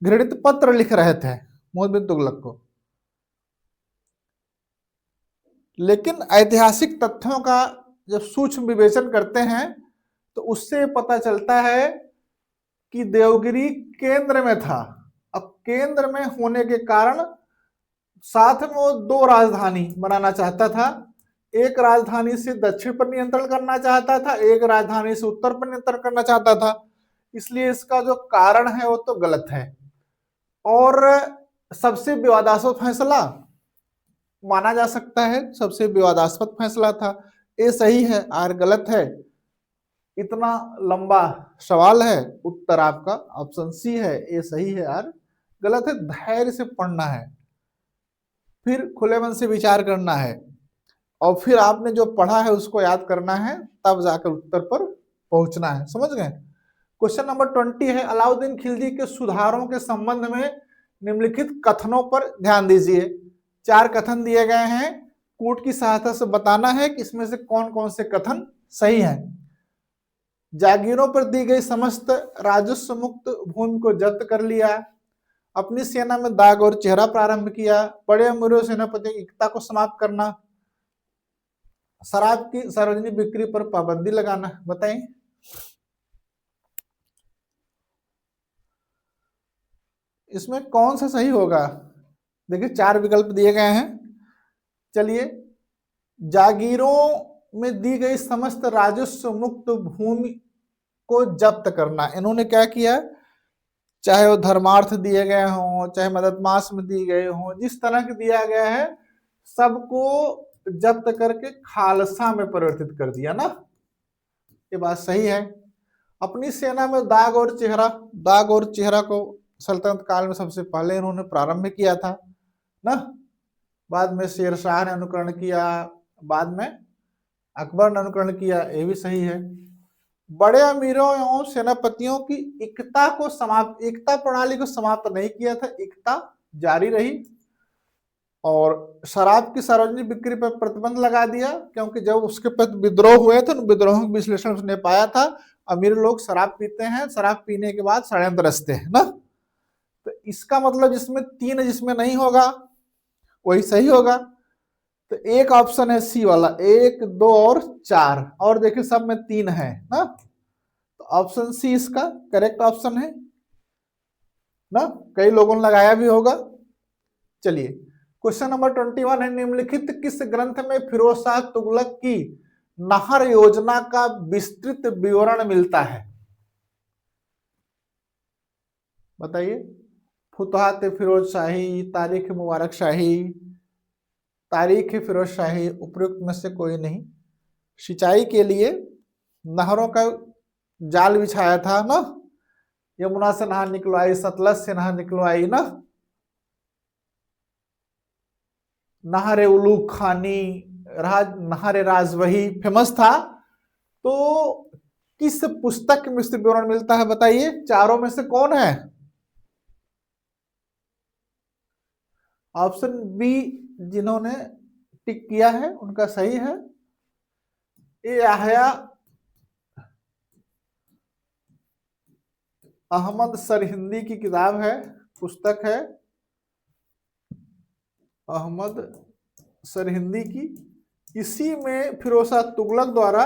घृणित पत्र लिख रहे थे मोहम्मद बिन तुगलक को। लेकिन ऐतिहासिक तथ्यों का जब सूक्ष्म विवेचन करते हैं तो उससे पता चलता है कि देवगिरी केंद्र में था। अब केंद्र में होने के कारण साथ में वो दो राजधानी बनाना चाहता था, एक राजधानी से दक्षिण पर नियंत्रण करना चाहता था, एक राजधानी से उत्तर पर नियंत्रण करना चाहता था। इसलिए इसका जो कारण है वो तो गलत है। और सबसे विवादास्पद फैसला माना जा सकता है, सबसे विवादास्पद फैसला था। ए सही है, आर गलत है। इतना लंबा सवाल है, उत्तर आपका ऑप्शन सी है, ए सही है, आर गलत है। धैर्य से पढ़ना है, फिर खुले मन से विचार करना है, और फिर आपने जो पढ़ा है उसको याद करना है, तब जाकर उत्तर पर पहुंचना है। समझ गए? क्वेश्चन नंबर 20 है, अलाउद्दीन खिलजी के सुधारों के संबंध में निम्नलिखित कथनों पर ध्यान दीजिए। 4 कथन दिए गए हैं, कूट की सहायता से बताना है कि इसमें से कौन कौन से कथन सही हैं। जागीरों पर दी गई समस्त राजस्व मुक्त भूमि को जब्त कर लिया, अपनी सेना में दाग और चेहरा प्रारंभ किया, बड़े अमीरों सेनापति की एकता को समाप्त करना, शराब की सार्वजनिक बिक्री पर पाबंदी लगाना। बताइए, इसमें कौन सा सही होगा? देखिए 4 विकल्प दिए गए हैं। चलिए, जागीरों में दी गई समस्त राजस्व मुक्त भूमि को जब्त करना, इन्होंने क्या किया? चाहे वो धर्मार्थ दिए गए हों, चाहे मददमाश में दिए गए हों, जिस तरह के दिया गया है सबको जब्त करके खालसा में परिवर्तित कर दिया ना। ये बात सही है। अपनी सेना में दाग और चेहरा को सल्तनत काल में सबसे पहले इन्होंने प्रारंभ किया था ना। बाद में शेरशाह ने अनुकरण किया, बाद में अकबर ने अनुकरण किया, ये भी सही है। बड़े अमीरों एवं सेनापतियों की एकता प्रणाली को समाप्त नहीं किया था, एकता जारी रही। और शराब की सार्वजनिक बिक्री पर प्रतिबंध लगा दिया, क्योंकि जब उसके प्रति विद्रोह हुए थे, विद्रोह का विश्लेषण उसने पाया था, अमीर लोग शराब पीते हैं, शराब पीने के बाद षड्यंत्र रचते हैं ना। तो इसका मतलब जिसमें 3 जिसमें नहीं होगा वही सही होगा। तो एक ऑप्शन है सी वाला, 1, 2 और 4, और देखिए सब में 3 है ना, तो ऑप्शन सी इसका करेक्ट ऑप्शन है ना। कई लोगों ने लगाया भी होगा। चलिए, क्वेश्चन नंबर 21 है, निम्नलिखित किस ग्रंथ में फिरोज शाह तुगलक की नहर योजना का विस्तृत विवरण मिलता है? बताइए, फुतुहात फिरोज शाही, तारीख मुबारक शाही, तारीख फिरोज शाही, उपयुक्त में से कोई नहीं। सिंचाई के लिए नहरों का जाल बिछाया था ना, यमुना से नहर निकलवाई, सतलज से नहर निकलवाई ना, नहर उलूग खानी, नहर राजवही फेमस था। तो किस पुस्तक में इससे विवरण मिलता है? बताइए, चारों में से कौन है? ऑप्शन बी जिन्होंने टिक किया है उनका सही है। ये याहया अहमद सरहिंदी की किताब है, पुस्तक है अहमद सरहिंदी की। इसी में फिरोज शाह तुगलक द्वारा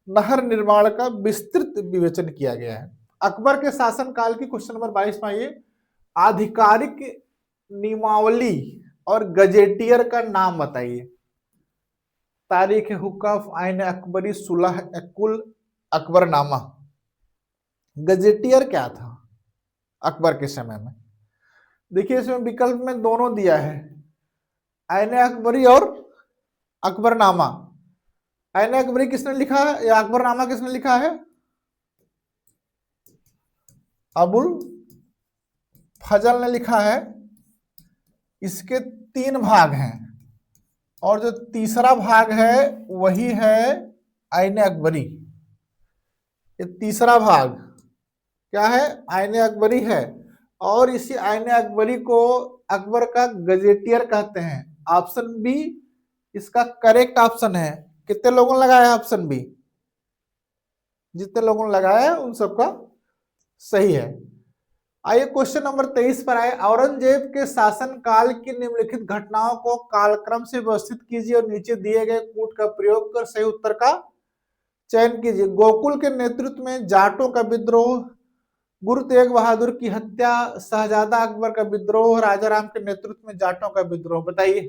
नहर निर्माण का विस्तृत विवेचन किया गया है। अकबर के शासनकाल की क्वेश्चन नंबर 22 में आइए, आधिकारिक नियमावली और गजेटियर का नाम बताइए। तारीख हुकफ, आइन अकबरी, सुलह कुल, अकबरनामा। गजेटियर क्या था अकबर के समय में? देखिए इसमें विकल्प में दोनों दिया है, आइन अकबरी और अकबरनामा। आइन अकबरी किसने लिखा है या अकबरनामा किसने लिखा है? अबुल फजल ने लिखा है। इसके 3 भाग हैं और जो तीसरा भाग है वही है आइन अकबरी। ये तीसरा भाग क्या है? आइन अकबरी है। और इसी आइन अकबरी को अकबर का गजेटियर कहते हैं। ऑप्शन बी इसका करेक्ट ऑप्शन है। कितने लोगों ने लगाया ऑप्शन बी? जितने लोगों ने लगाया उन सबका सही है। आइए क्वेश्चन नंबर 23 पर आए। औरंगजेब के शासन काल की निम्नलिखित घटनाओं को कालक्रम से व्यवस्थित कीजिए और नीचे दिए गए कूट का प्रयोग कर सही उत्तर का चयन कीजिए। गोकुल के नेतृत्व में जाटों का विद्रोह, गुरु तेग बहादुर की हत्या, शहजादा अकबर का विद्रोह, राजा राम के नेतृत्व में जाटों का विद्रोह। बताइए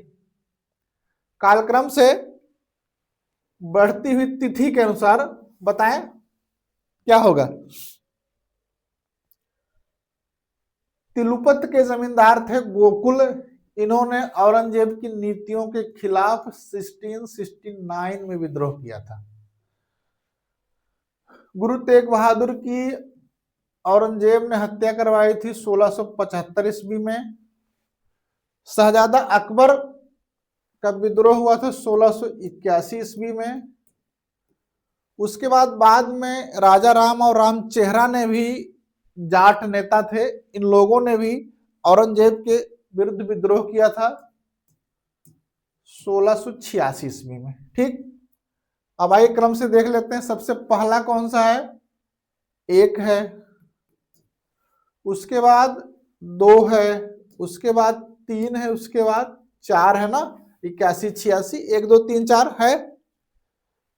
कालक्रम से बढ़ती हुई तिथि के अनुसार बताएं क्या होगा। तिलुपत के जमींदार थे गोकुल। इन्होंने औरंगजेब की नीतियों के खिलाफ 1669 में विद्रोह किया था। गुरु तेग बहादुर की औरंगजेब ने हत्या करवाई थी 1675 ईस्वी में। शहजादा अकबर का विद्रोह हुआ था 1681 ईस्वी में। उसके बाद में राजा राम और राम चेहरा ने भी, जाट नेता थे, इन लोगों ने भी औरंगजेब के विरुद्ध विद्रोह किया था 1686 ईस्वी में। ठीक, अब आइए क्रम से देख लेते हैं। सबसे पहला कौन सा है? 1 है, उसके बाद 2 है, उसके बाद 3 है, उसके बाद 4 है ना। 81, 86, 1, 2, 3, 4 है।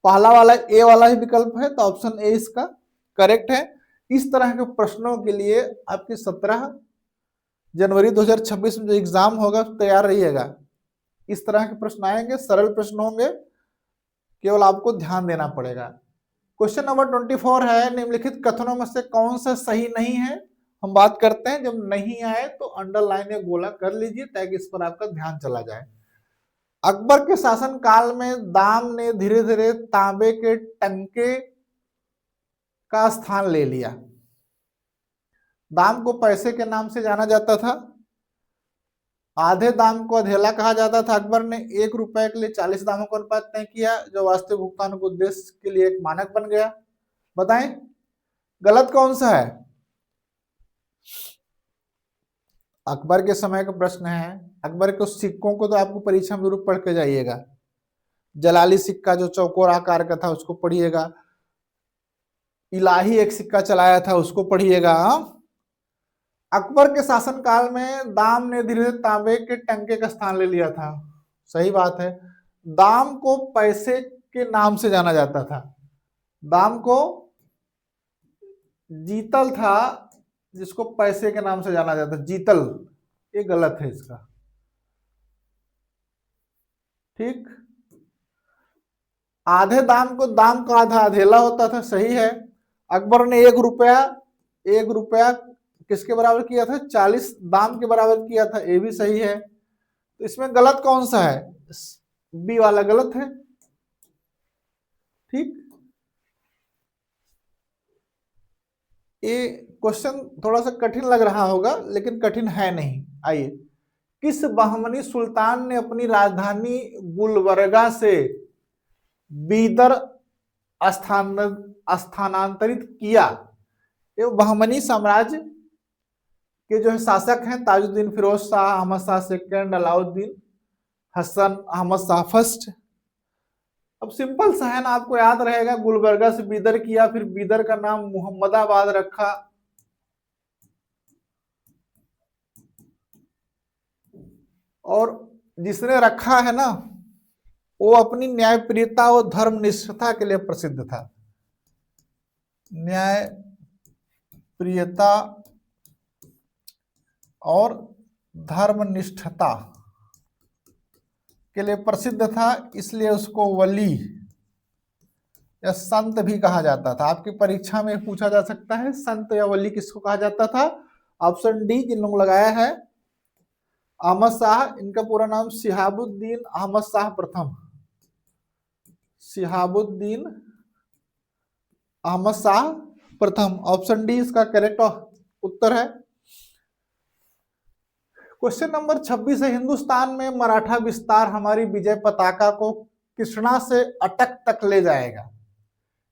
पहला वाला ए वाला ही विकल्प है, तो ऑप्शन ए इसका करेक्ट है। इस तरह के प्रश्नों के लिए आपके 17 जनवरी 2026 में जो एग्जाम होगा तैयार रहिएगा। इस तरह के प्रश्न आएंगे, सरल प्रश्न होंगे, केवल आपको ध्यान देना पड़ेगा। क्वेश्चन नंबर 24 है, निम्नलिखित कथनों में से कौन सा सही नहीं है? हम बात करते हैं, जब नहीं आए तो अंडरलाइन या गोला कर लीजिए ताकि इस पर आपका ध्यान चला जाए। अकबर के शासन काल में दाम ने धीरे धीरे तांबे के टंके का स्थान ले लिया। दाम को पैसे के नाम से जाना जाता था। आधे दाम को अधेला कहा जाता था। अकबर ने 1 रुपए के लिए 40 दामों का अनुपात तय किया, जो वास्तविक भुगतान के उद्देश्य के लिए एक मानक बन गया। बताएं गलत कौन सा है? अकबर के समय का प्रश्न है। अकबर के सिक्कों को तो आपको परीक्षा में जरूर पढ़ के जाइएगा। जलाली सिक्का जो चौकोर आकार का था उसको पढ़िएगा। इलाही एक सिक्का चलाया था उसको पढ़िएगा। अकबर के शासनकाल में दाम ने धीरे धीरे तांबे के टंके का स्थान ले लिया था। सही बात है। दाम को पैसे के नाम से जाना जाता था। दाम को जीतल था जिसको पैसे के नाम से जाना जाता है, जीतल। ये गलत है इसका। ठीक, आधे दाम को दाम का आधा अधेला होता था। सही है। अकबर ने 1 रुपया किसके बराबर किया था? 40 दाम के बराबर किया था। ये भी सही है। तो इसमें गलत कौन सा है? बी वाला गलत है। ठीक, ये क्वेश्चन थोड़ा सा कठिन लग रहा होगा लेकिन कठिन है नहीं। आइए, किस बहमनी सुल्तान ने अपनी राजधानी गुलबर्गा से बीदर स्थानांतरित किया? ये बहमनी साम्राज्य के जो है शासक हैं ताजुद्दीन फिरोज शाह, अहमद शाह सेकंड, अलाउद्दीन हसन, अहमद शाह फर्स्ट। अब सिंपल सा है ना, आपको याद रहेगा। गुलबर्गा से बीदर किया, फिर बीदर का नाम मुहम्मदाबाद रखा। और जिसने रखा है ना वो अपनी न्यायप्रियता और धर्मनिष्ठता के लिए प्रसिद्ध था। न्याय प्रियता और धर्मनिष्ठता के लिए प्रसिद्ध था, इसलिए उसको वली या संत भी कहा जाता था। आपकी परीक्षा में पूछा जा सकता है संत या वली किसको कहा जाता था। ऑप्शन डी जिन लोग लगाया है अहमद शाह, इनका पूरा नाम शिहाबुद्दीन अहमद शाह प्रथम, शिहाबुद्दीन अहमद शाह प्रथम। ऑप्शन डी इसका करेक्ट उत्तर है। क्वेश्चन नंबर 26 है, हिंदुस्तान में मराठा विस्तार हमारी विजय पताका को कृष्णा से अटक तक ले जाएगा।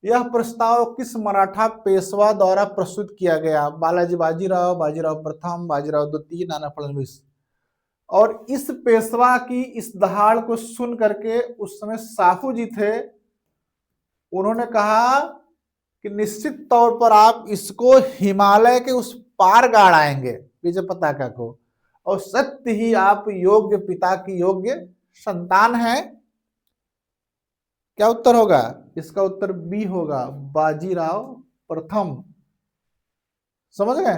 यह प्रस्ताव किस मराठा पेशवा द्वारा प्रस्तुत किया गया। बालाजी बाजीराव, बाजीराव प्रथम, बाजीराव द्वितीय, नाना फडणवीस। और इस पेशवा की इस दहाड़ को सुन करके उस समय साहू जी थे, उन्होंने कहा कि निश्चित तौर पर आप इसको हिमालय के उस पार गाड़ आएंगे विजय पताका को, और सत्य ही आप योग्य पिता की योग्य संतान हैं। क्या उत्तर होगा इसका? उत्तर बी होगा, बाजीराव प्रथम। समझ गए?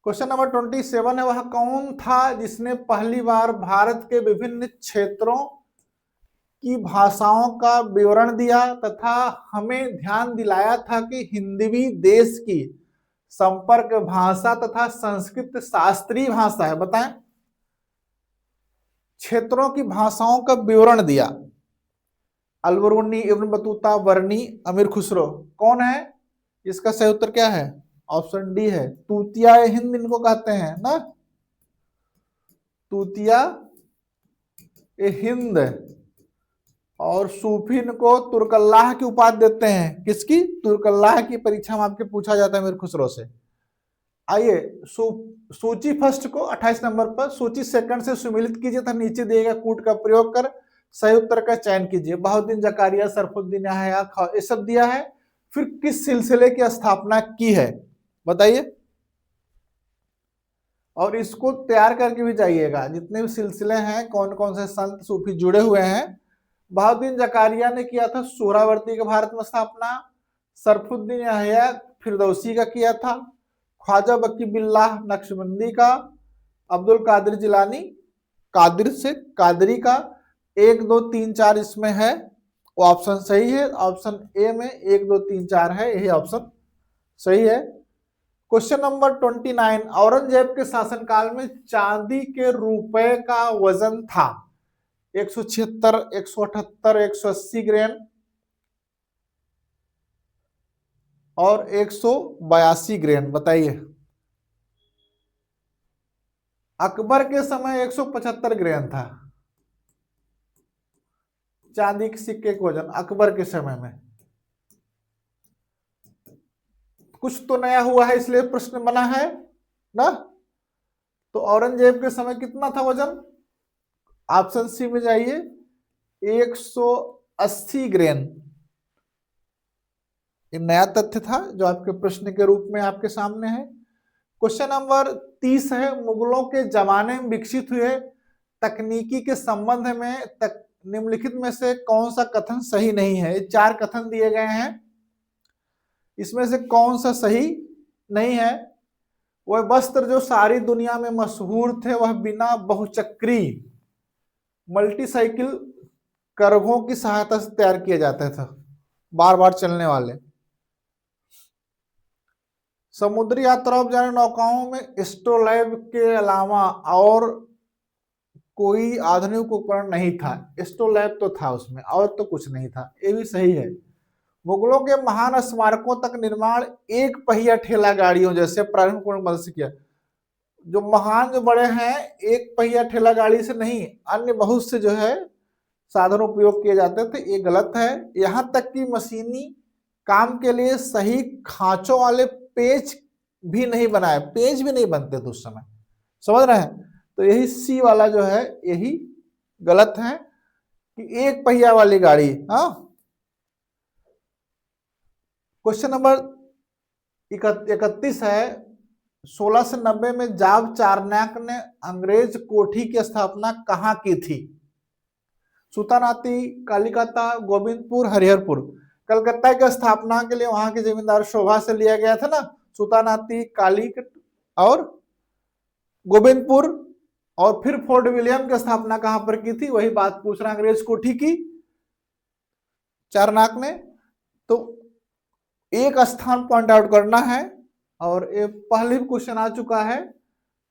क्वेश्चन नंबर 27 है, वह कौन था जिसने पहली बार भारत के विभिन्न क्षेत्रों की भाषाओं का विवरण दिया तथा हमें ध्यान दिलाया था कि हिंदवी देश की संपर्क भाषा तथा संस्कृत शास्त्रीय भाषा है। बताएं, क्षेत्रों की भाषाओं का विवरण दिया। अलबरूनी, इब्न बतूता, वर्नी, अमीर खुसरो। कौन है? इसका सही उत्तर क्या है? ऑप्शन डी है, तूतिया हिंद इनको कहते हैं ना, तूतिया हिंद। और सूफी इनको तुर्कल्लाह की उपाधि देते हैं। किसकी? तुर्कल्लाह की। परीक्षा में आपके पूछा जाता है अमीर खुसरो से। आइए सूची फर्स्ट को 28 नंबर पर, सूची सेकंड से सुमिलित कीजिए तथा नीचे दिए गए कूट का प्रयोग कर सही उत्तर का चयन कीजिए। बहुद्दीन जकारिया, सरफुद्दीन याहया, ये सब दिया है। फिर किस सिलसिले की स्थापना की है बताइए, और इसको तैयार करके भी जाइएगा। जितने भी सिलसिले हैं, कौन कौन से संत सूफी जुड़े हुए हैं। बहुद्दीन जकारिया ने किया था सोहरावर्दी का भारत में स्थापना। सरफुद्दीन याहया फिरदौसी का किया था। ख्वाजा बकी बिल्लाह नक्शबंदी का। अब्दुल कादिर जिलानी कादिर से कादरी का। 1 2 3 4 इसमें है, वो ऑप्शन सही है। ऑप्शन ए में 1 2 3 4 है, यही ऑप्शन सही है। क्वेश्चन नंबर 29, औरंगजेब के शासनकाल में चांदी के रुपए का वजन था 176, 178, 180 ग्राम और 182 ग्राम। बताइए, अकबर के समय 175 ग्राम था चांदी के सिक्के का वजन अकबर के समय में। कुछ तो नया हुआ है इसलिए प्रश्न बना है ना। तो औरंगजेब के समय कितना था वजन? ऑप्शन सी में जाइए, 180 ग्राम। ये नया तथ्य था जो आपके प्रश्न के रूप में आपके सामने है। क्वेश्चन नंबर 30 है, मुगलों के जमाने में विकसित हुए तकनीकी के संबंध में निम्नलिखित में से कौन सा कथन सही नहीं है। 4 कथन दिए गए हैं, इसमें से कौन सा सही नहीं है। वह वस्त्र जो सारी दुनिया में मशहूर थे वह बिना बहुचक्री मल्टीसाइकिल कर्वों की सहायता से तैयार किए जाते थे, बार बार चलने वाले। समुद्री यात्राओं जाने नौकाओं में एस्ट्रोलैब के अलावा और कोई आधुनिक उपकरण नहीं था। एस्ट्रोलैब तो था उसमें, और तो कुछ नहीं था, ये भी सही है। मुगलों के महान स्मारकों तक निर्माण एक पहिया ठेला गाड़ियों जैसे प्रारंभिक मदद से किया। जो महान जो बड़े हैं, एक पहिया ठेला गाड़ी से नहीं, अन्य बहुत से जो है साधन उपयोग किए जाते थे, ये गलत है। यहाँ तक कि मशीनी काम के लिए सही खांचों वाले पेज भी नहीं बनाए, पेज भी नहीं बनते थे उस समय। समझ रहे हैं? तो यही सी वाला जो है यही गलत है कि एक पहिया वाली गाड़ी। हाँ, क्वेश्चन नंबर 31 है, 1690 में जाब चारनाक ने अंग्रेज कोठी की स्थापना कहाँ की थी? सुल्तानाती, कालिकता, गोविंदपुर, हरिहरपुर। कलकत्ता की स्थापना के लिए वहां के जमींदार शोभा से लिया गया था ना, सुतानाती, कालीकट और गोविंदपुर। और फिर फोर्ट विलियम की स्थापना कहां पर की थी, वही बात पूछ रहा, अंग्रेज कोठी की, चारनाक ने। तो एक स्थान पॉइंट आउट करना है, और ये पहले भी क्वेश्चन आ चुका है।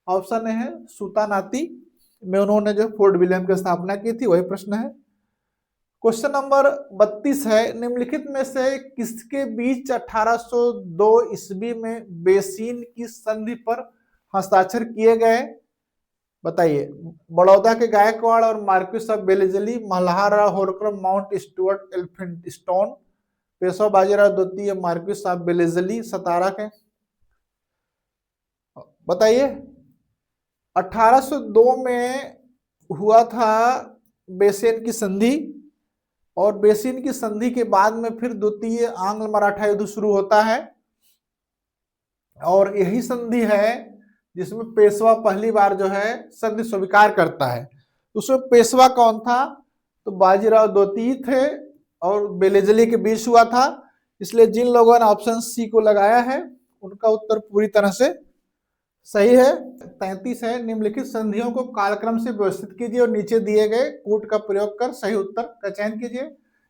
ऑप्शन है सुतानाती में उन्होंने जो फोर्ट विलियम की स्थापना की थी, वही प्रश्न है। क्वेश्चन नंबर 32 है, निम्नलिखित में से किसके बीच 1802 ईस्वी में बेसिन की संधि पर हस्ताक्षर किए गए, बताइए। बड़ौदा के गायकवाड़ और marquess of Wellesley, Malhar Holkar, Mount Stuart, Elphinstone, Peshwa Bajirao द्वितीय, मार्क्विस ऑफ बेलेजली, सतारा के, बताइए। 1802 में हुआ था बेसिन की संधि, और बेसिन की संधि के बाद में फिर द्वितीय आंग्ल मराठा युद्ध शुरू होता है, और यही संधि है जिसमें पेशवा पहली बार जो है संधि स्वीकार करता है। उसमें पेशवा कौन था, तो बाजीराव द्वितीय थे, और बेलेजली के बीच हुआ था। इसलिए जिन लोगों ने ऑप्शन सी को लगाया है उनका उत्तर पूरी तरह से सही है। 33 है, निम्नलिखित संधियों को कालक्रम से व्यवस्थित कीजिए और नीचे दिए गए कूट का प्रयोग कर सही उत्तर का चयन कीजिए।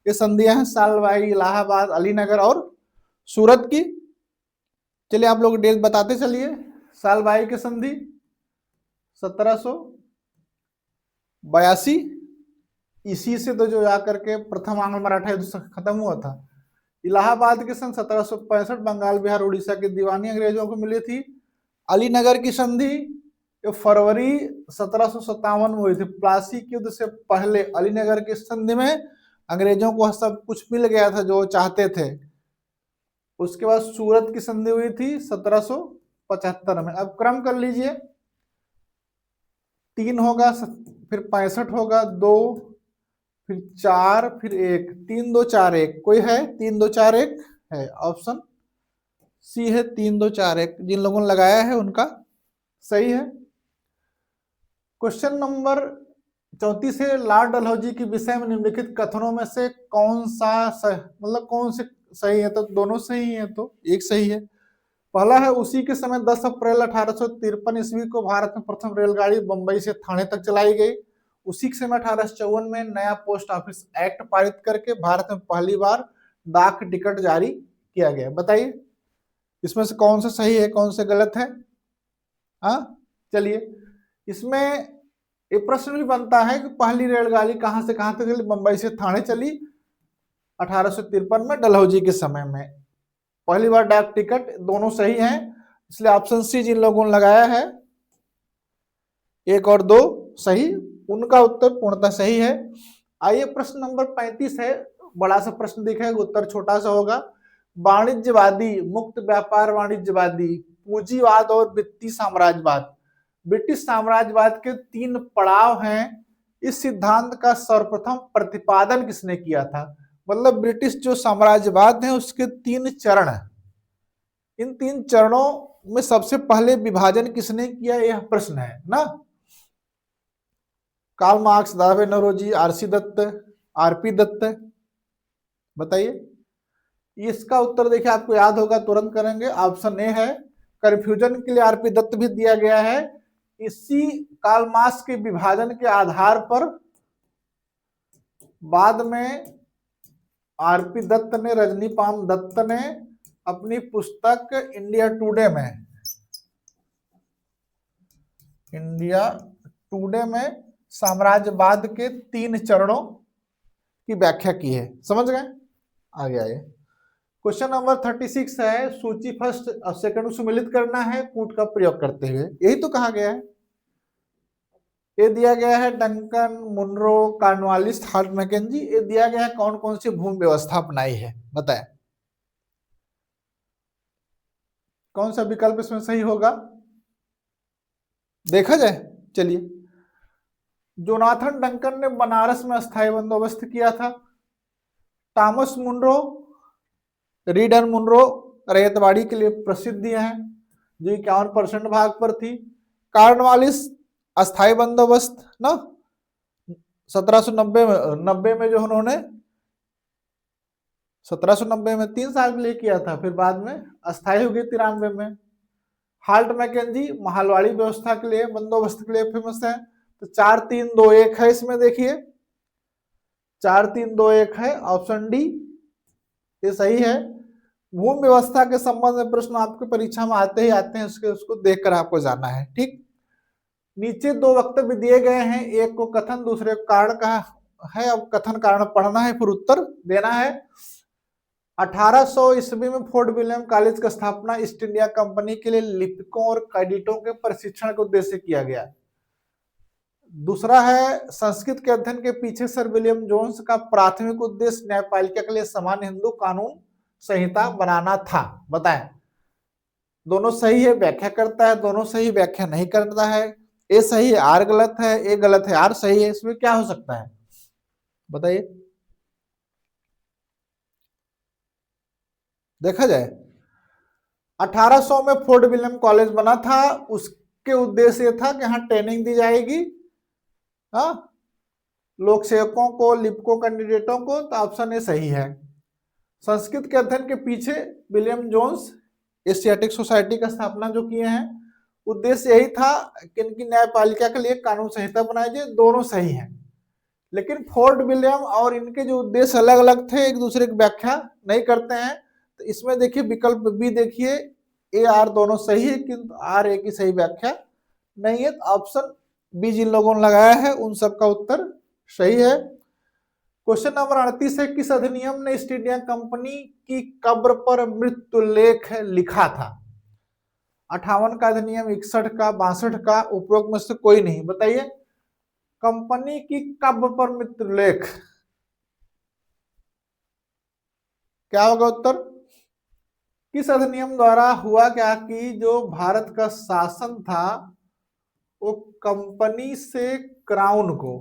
ये संधियां हैं सालबाई, इलाहाबाद, अलीनगर और सूरत की। चलिए आप लोग डेट बताते चलिए। सालबाई की संधि 1782 इसी से तो जो जाकर के प्रथम आंग्ल मराठा युद्ध खत्म हुआ था। इलाहाबाद की सन 1765 बंगाल, बिहार, उड़ीसा की दीवानी अंग्रेजों को मिली थी। अलीनगर की संधि फरवरी 1757 में हुई थी, प्लासी के युद्ध से पहले। अलीनगर की संधि में अंग्रेजों को सब कुछ मिल गया था जो चाहते थे। उसके बाद सूरत की संधि हुई थी 1775 में। अब क्रम कर लीजिए, 3 होगा, फिर 65 होगा, 2, फिर 4, फिर 1, 3 2 4 1, कोई है 3 2 4 1 है, ऑप्शन सी है 3 2 4 1। जिन लोगों ने लगाया है उनका सही है। क्वेश्चन नंबर 34 है, लॉर्ड डलहौजी के विषय में निम्नलिखित कथनों में से कौन सा मतलब कौन से सही है, तो दोनों सही है, तो एक सही है। पहला है, उसी के समय 10 अप्रैल 1853 ईस्वी को भारत में प्रथम रेलगाड़ी बंबई से थाने तक चलाई गई। उसी के समय 1854 में नया पोस्ट ऑफिस एक्ट पारित करके भारत में पहली बार डाक टिकट जारी किया गया। बताइए इसमें से कौन सा सही है, कौन सा गलत है। हाँ चलिए, इसमें एक प्रश्न भी बनता है कि पहली रेलगाड़ी कहां से कहां तक चली, बंबई से थाने चली 1853 में डलहौजी के समय में। पहली बार डाक टिकट, दोनों सही हैं, इसलिए ऑप्शन सी जिन लोगों ने लगाया है 1 और 2 सही, उनका उत्तर पूर्णतः सही है। आइए प्रश्न नंबर 35 है, बड़ा सा प्रश्न दिखेगा, उत्तर छोटा सा होगा। वाणिज्यवादी, मुक्त व्यापार वाणिज्यवादी, पूंजीवाद और वित्तीय साम्राज्यवाद, ब्रिटिश साम्राज्यवाद के 3 पड़ाव हैं। इस सिद्धांत का सर्वप्रथम प्रतिपादन किसने किया था, मतलब ब्रिटिश जो साम्राज्यवाद है उसके 3 चरण हैं। इन 3 चरणों में सबसे पहले विभाजन किसने किया, यह प्रश्न है ना। कार्ल मार्क्स, दावे नौरोजी, आरसी दत्त, आरपी दत्त, बताइए। इसका उत्तर देखिए आपको याद होगा, तुरंत करेंगे। ऑप्शन ए है, कंफ्यूजन के लिए आरपी दत्त भी दिया गया है। इसी कार्ल मार्क्स के विभाजन के आधार पर बाद में आरपी दत्त ने, रजनीपाल दत्त ने अपनी पुस्तक इंडिया टुडे में साम्राज्यवाद के 3 चरणों की व्याख्या की है। समझ गए, आगे आइए। क्वेश्चन नंबर 36 है, सूची फर्स्ट और सेकंड सुमिलित करना है कूट का प्रयोग करते हुए। यही तो कहा गया है। ये दिया गया है Duncan, Munro, Cornwallis, Hart Mackenzie. ये दिया गया है कौन कौन सी भूमि व्यवस्था अपनाई है, बताएं कौन सा विकल्प इसमें सही होगा, देखा जाए। चलिए, जोनाथन डंकन ने बनारस में अस्थायी बंदोबस्त किया था। Thomas Munro, Reader Munro Ryotwari के लिए प्रसिद्ध हैं, जो 51% भाग पर थी। कॉर्नवालिस अस्थायी बंदोबस्त ना 1790 में जो उन्होंने 1790 में 3 साल के लिए किया था, फिर बाद में अस्थायी हो गई 93 में। हाल्ट मैकेंजी महालवाड़ी व्यवस्था के लिए, बंदोबस्त के लिए फेमस है। तो 4321 है इसमें, देखिए 4321 है, ऑप्शन डी ये सही है। भूमि व्यवस्था के संबंध में प्रश्न आपके परीक्षा में आते ही आते हैं, उसको देखकर आपको जाना है, ठीक। नीचे दो वक्तव्य दिए गए हैं, एक को कथन दूसरे को कारण का है। अब कथन कारण पढ़ना है, फिर उत्तर देना है। 1800 ईस्वी में फोर्ट विलियम कॉलेज की स्थापना ईस्ट इंडिया कंपनी के लिए लिपिकों और कैडेटों के प्रशिक्षण के उद्देश्य से किया गया। दूसरा है, संस्कृत के अध्ययन के पीछे सर विलियम जोन्स का प्राथमिक उद्देश्य न्यायपालिका के लिए समान हिंदू कानून संहिता बनाना था। बताएं, दोनों सही है, व्याख्या करता है, दोनों सही, व्याख्या नहीं करता है। ए सही है, आर गलत है, ए गलत है, आर सही है। इसमें क्या हो सकता है बताइए, देखा जाए। 1800 में फोर्ट विलियम कॉलेज बना था, उसके उद्देश्य ये था कि यहाँ ट्रेनिंग दी जाएगी हाँ लोक सेवकों को, लिपिकों, कैंडिडेटों को। तो ऑप्शन ए सही है। संस्कृत के अध्ययन के पीछे विलियम जोन्स एशियाटिक सोसाइटी का स्थापना जो किए हैं, उद्देश्य यही था कि इनकी न्यायपालिका के लिए कानून संहिता बनाई जाए। दोनों सही है, लेकिन फोर्ट विलियम और इनके जो उद्देश्य अलग अलग थे, एक दूसरे की व्याख्या नहीं करते हैं। तो इसमें देखिए विकल्प बी, देखिए ए आर दोनों सही है, किंतु आर ए की सही व्याख्या नहीं है। तो ऑप्शन बी जिन लोगों ने लगाया है उन सबका उत्तर सही है। क्वेश्चन नंबर 38 है, किस अधिनियम ने ईस्ट इंडिया कंपनी की कब्र पर मृत्यु लेख लिखा था? 58 का अधिनियम, 61 का, 62 का, उपरोक्त में से कोई नहीं। बताइए, कंपनी की कब्र पर मृत्यु लेख क्या होगा उत्तर? किस अधिनियम द्वारा हुआ क्या कि जो भारत का शासन था वो कंपनी से क्राउन को,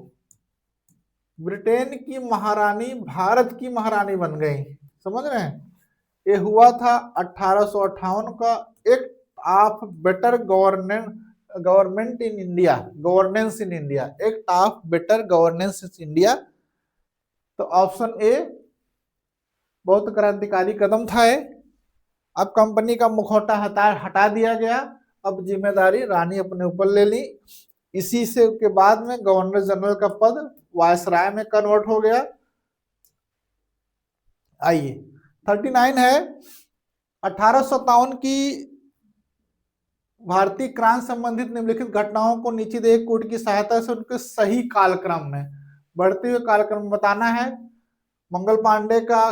ब्रिटेन की महारानी भारत की महारानी बन गई। समझ रहे हैं? ये हुआ था 1858 का act of better government in India, governance in India, act of better governance in India. तो ऑप्शन ए बहुत क्रांतिकारी कदम था ये। अब कंपनी का मुखौटा हटा दिया गया, अब जिम्मेदारी रानी अपने ऊपर ले ली। इसी से के बाद में गवर्नर जनरल का पद वायसराय में कन्वर्ट हो गया। आइए 39 है, 1857 की भारतीय क्रांति संबंधित निम्नलिखित घटनाओं को नीचे दिए कोड की सहायता से उनके सही कालक्रम में, बढ़ते हुए कालक्रम बताना है। मंगल पांडे का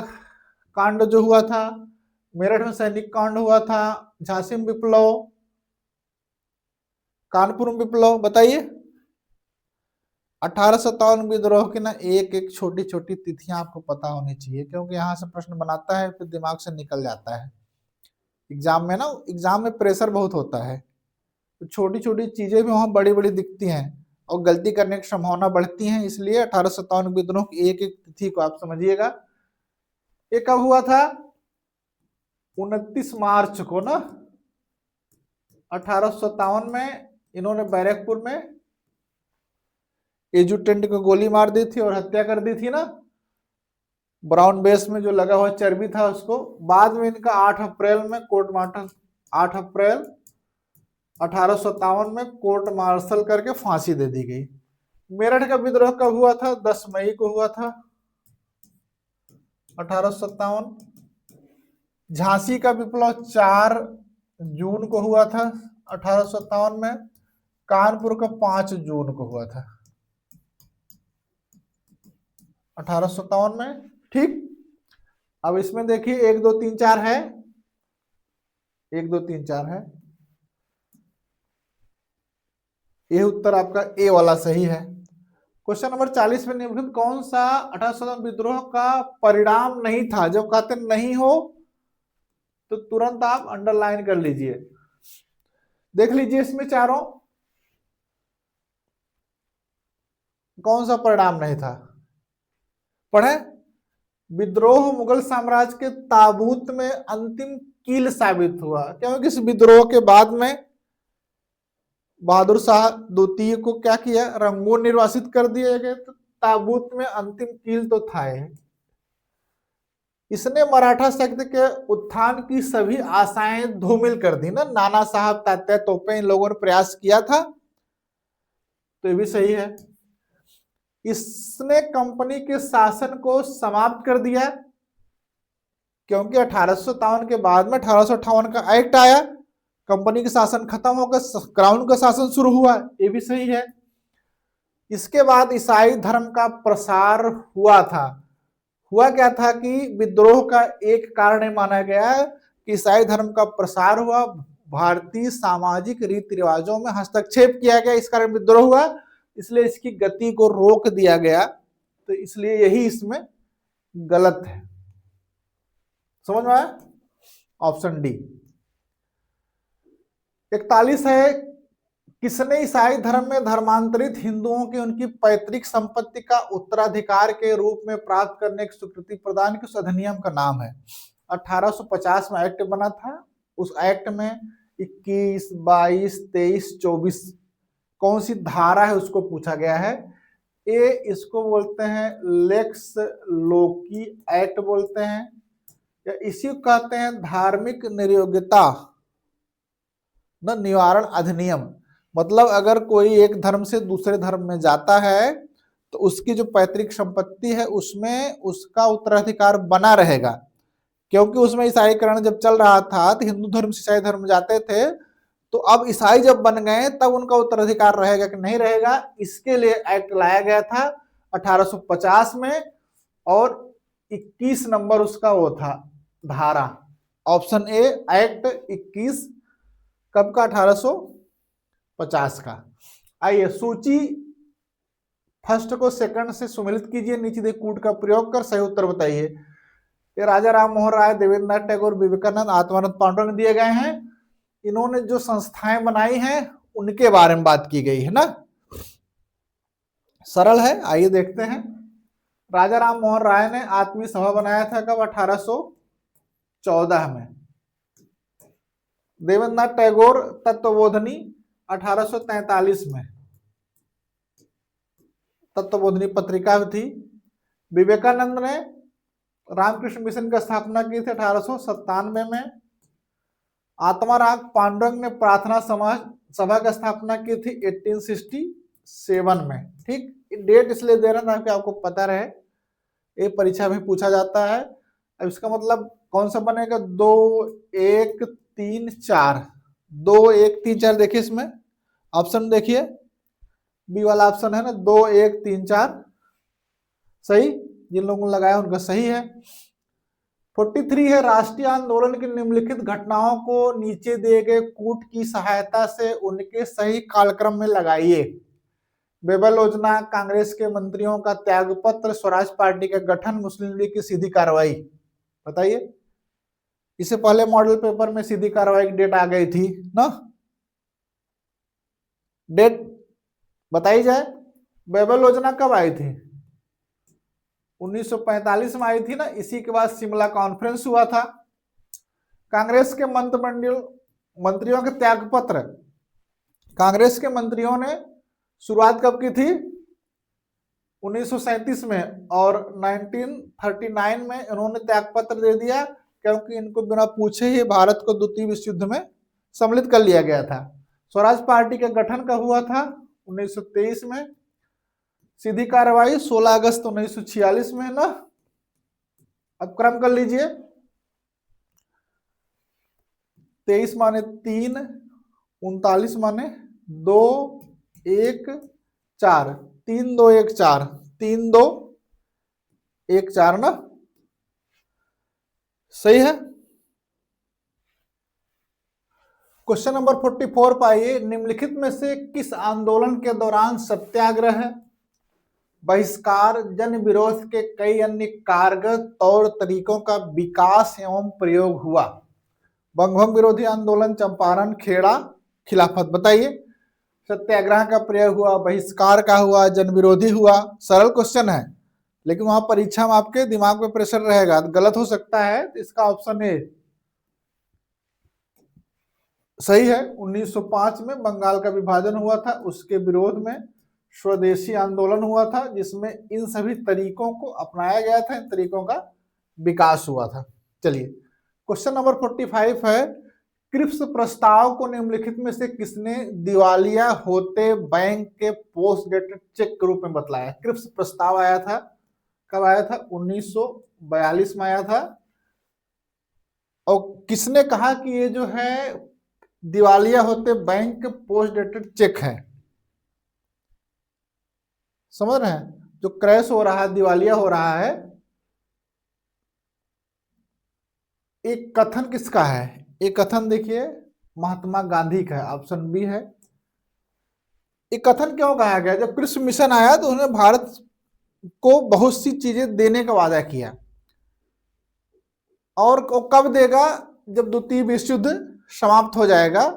कांड जो हुआ था, मेरठ में सैनिक कांड हुआ था, झांसी में विप्लव, कानपुर में विप्लव। बताइए 1857 विद्रोह की ना एक एक छोटी छोटी तिथियां आपको पता होनी चाहिए, क्योंकि यहाँ से प्रश्न बनाता है फिर दिमाग से निकल जाता है एग्जाम में ना। एग्जाम में प्रेशर बहुत होता है, तो छोटी छोटी चीजें भी वहां बड़ी बड़ी दिखती हैं और गलती करने की संभावना बढ़ती है। इसलिए 1857 विद्रोह की एक एक तिथि को आप समझिएगा। ये कब हुआ था? 29 मार्च को ना 1857 में इन्होंने बैरकपुर में एजुटेंट को गोली मार दी थी और हत्या कर दी थी ना। ब्राउन बेस में जो लगा हुआ चर्बी था उसको। बाद में इनका 8 अप्रैल में कोर्ट मार्टल, 8 अप्रैल 1857 में कोर्ट मार्शल करके फांसी दे दी गई। मेरठ का विद्रोह कब हुआ था? 10 मई को हुआ था 1857। झांसी का विप्लव 4 जून को हुआ था 1857 में। कानपुर का 5 जून को हुआ था 1857 में, ठीक। अब इसमें देखिए 1 2 3 4 है, 1 2 3 4 है। ये उत्तर आपका ए वाला सही है। क्वेश्चन नंबर 40 में निम्नलिखित कौन सा 1857 विद्रोह का परिणाम नहीं था? जब कहते नहीं हो तो तुरंत आप अंडरलाइन कर लीजिए। देख लीजिए इसमें चारों कौन सा परिणाम नहीं था, पढ़े। विद्रोह मुगल साम्राज्य के ताबूत में अंतिम कील साबित हुआ, क्योंकि इस विद्रोह के बाद में बहादुर शाह द्वितीय को क्या किया? रंगून निर्वासित कर दिए गए। तो ताबूत में अंतिम कील तो था। इसने मराठा शक्ति के उत्थान की सभी आशाएं धूमिल कर दी ना। नाना साहब, तात्या तोपे, इन लोगों ने प्रयास किया था, तो ये भी सही है। इसने कंपनी के शासन को समाप्त कर दिया, क्योंकि 1857 के बाद में 1858 का एक्ट आया, कंपनी का शासन खत्म होकर क्राउन का शासन शुरू हुआ, ये भी सही है। इसके बाद ईसाई धर्म का प्रसार हुआ था। हुआ क्या था कि विद्रोह का एक कारण माना गया कि ईसाई धर्म का प्रसार हुआ, भारतीय सामाजिक रीति रिवाजों में हस्तक्षेप किया गया, इस कारण विद्रोह हुआ, इसलिए इसकी गति को रोक दिया गया। तो इसलिए यही इसमें गलत है। समझ में आया? Option D. 41 है, किसने ईसाई धर्म में धर्मांतरित हिंदुओं की उनकी पैतृक संपत्ति का उत्तराधिकार के रूप में प्राप्त करने की स्वीकृति प्रदान की? उस अधिनियम का नाम है 1850 में एक्ट बना था। उस एक्ट में 21, 22, 23, 24 कौन सी धारा है उसको पूछा गया है। ए इसको बोलते हैं लेक्स लोकी एक्ट बोलते हैं, या इसी को कहते हैं धार्मिक नियोग्यता न निवारण अधिनियम। मतलब अगर कोई एक धर्म से दूसरे धर्म में जाता है तो उसकी जो पैतृक संपत्ति है उसमें उसका उत्तराधिकार बना रहेगा, क्योंकि उसमें ईसाईकरण जब चल रहा था तो हिंदू धर्म से ईसाई धर्म जाते थे, तो अब ईसाई जब बन गए तब उनका उत्तराधिकार रहेगा कि नहीं रहेगा, इसके लिए एक्ट लाया गया था 1850 में, और 21 नंबर उसका वो था धारा। ऑप्शन ए एक्ट 21 कब का? 1850 का। आइए सूची फर्स्ट को सेकंड से सुमेलित कीजिए, नीचे दिए कूट का प्रयोग कर सही उत्तर बताइए। ये राजा राम मोहन राय, देवेंद्रनाथ टैगोर, विवेकानंद, आत्मानंद पांडुरंग दिए गए हैं। इन्होंने जो संस्थाएं बनाई हैं उनके बारे में बात की गई है ना, सरल है। आइए देखते हैं। राजा राम मोहन राय ने आत्मीय सभा बनाया था कब? 1814 में। देवेंद्रनाथ टैगोर तत्वबोधिनी 1843 में, तत्वबोधिनी पत्रिका थी। विवेकानंद ने रामकृष्ण मिशन की स्थापना की थी 1897 में। आत्माराम पांडुरंग ने प्रार्थना सभा की स्थापना की थी 1867 में। ठीक, डेट इसलिए दे रहा था कि आपको पता रहे, ये परीक्षा में पूछा जाता है। अब इसका मतलब कौन सा बनेगा? 2, 1, 3, 4। 2, 1, 3, 4 देखिए इसमें ऑप्शन देखिए, बी वाला ऑप्शन है ना, 2, 1, 3, 4 सही। जिन लोगों ने लगाया उनका सही है। 43 है, राष्ट्रीय आंदोलन की निम्नलिखित घटनाओं को नीचे दिए गए कूट की सहायता से उनके सही कालक्रम में लगाइए। बेबल योजना, कांग्रेस के मंत्रियों का त्यागपत्र, स्वराज पार्टी का गठन, मुस्लिम लीग की सीधी कार्रवाई। बताइए, इससे पहले मॉडल पेपर में सीधी कार्रवाई की डेट आ गई थी ना, डेट बताई जाए। बेबल योजना कब आई थी? 1945 में आई थी ना, इसी के बाद शिमला कॉन्फ्रेंस हुआ था। कांग्रेस के मंत्रियों के त्यागपत्र, कांग्रेस के मंत्रियों ने शुरुआत कब की थी? 1937 में, और 1939 में इन्होंने त्यागपत्र दे दिया, क्योंकि इनको बिना पूछे ही भारत को द्वितीय विश्व युद्ध में सम्मिलित कर लिया गया था। स्वराज पार्टी का गठन कब हुआ था? 1923 में। सीधी कार्रवाई 16 अगस्त 1946 में ना। अब क्रम कर लीजिए, 23 माने 3, 39 माने 2, 1, 4, 3, 2, 1, 4, 3, 2, 1, 4 ना, सही है। क्वेश्चन नंबर 44 पाइए, निम्नलिखित में से किस आंदोलन के दौरान सत्याग्रह, बहिष्कार, जन विरोध के कई अन्य कारगर तौर तरीकों का विकास एवं प्रयोग हुआ? बंगभंग विरोधी आंदोलन, चंपारण, खेड़ा, खिलाफत। बताइए, सत्याग्रह का प्रयोग हुआ, बहिष्कार का हुआ, जन विरोधी हुआ। सरल क्वेश्चन है, लेकिन वहां परीक्षा में आपके दिमाग में प्रेशर रहेगा, गलत हो सकता है, तो इसका ऑप्शन ए सही है। 1905 में बंगाल का विभाजन हुआ था, उसके विरोध में स्वदेशी आंदोलन हुआ था, जिसमें इन सभी तरीकों को अपनाया गया था, इन तरीकों का विकास हुआ था। चलिए क्वेश्चन नंबर 45 है, क्रिप्स प्रस्ताव को निम्नलिखित में से किसने दिवालिया होते बैंक के पोस्ट डेटेड चेक के रूप में बतलाया? क्रिप्स प्रस्ताव आया था, कब आया था? 1942 में आया था। और किसने कहा कि ये जो है दिवालिया होते बैंक के पोस्ट डेटेड चेक है? समझ रहे हैं? जो क्रैश हो रहा है, दिवालिया हो रहा है, एक कथन किसका है? एक कथन देखिए महात्मा गांधी का है, ऑप्शन बी है। एक कथन क्यों कहा गया? जब कृषि मिशन आया तो उन्होंने भारत को बहुत सी चीजें देने का वादा किया, और कब देगा? जब द्वितीय विश्व युद्ध समाप्त हो जाएगा।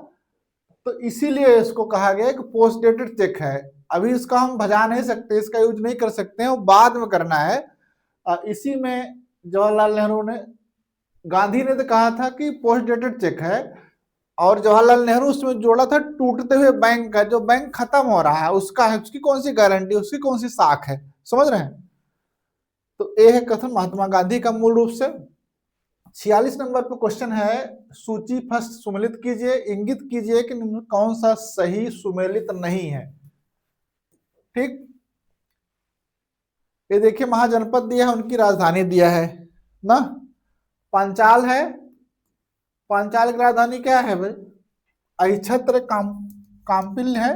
तो इसीलिए इसको कहा गया कि पोस्ट डेटेड चेक है। अभी इसका हम भजा नहीं सकते, इसका यूज नहीं कर सकते हैं, वो बाद में करना है। इसी में जवाहरलाल नेहरू ने, गांधी ने तो कहा था कि पोस्ट डेटेड चेक है, और जवाहरलाल नेहरू उसमें जोड़ा था टूटते हुए बैंक का, जो बैंक खत्म हो रहा है उसका है, उसकी कौन सी गारंटी, उसकी कौन सी साख है? समझ रहे हैं? तो ये है कथन महात्मा गांधी का मूल रूप से। 46 नंबर पर क्वेश्चन है, सूची फर्स्ट सुमेलित कीजिए, इंगित कीजिए कि कौन सा सही सुमेलित नहीं है। ठीक, ये देखिए महाजनपद दिया है, उनकी राजधानी दिया है ना, पांचाल है। पांचाल की राजधानी क्या है भाई? अहिछत्र काम्पिल्य है,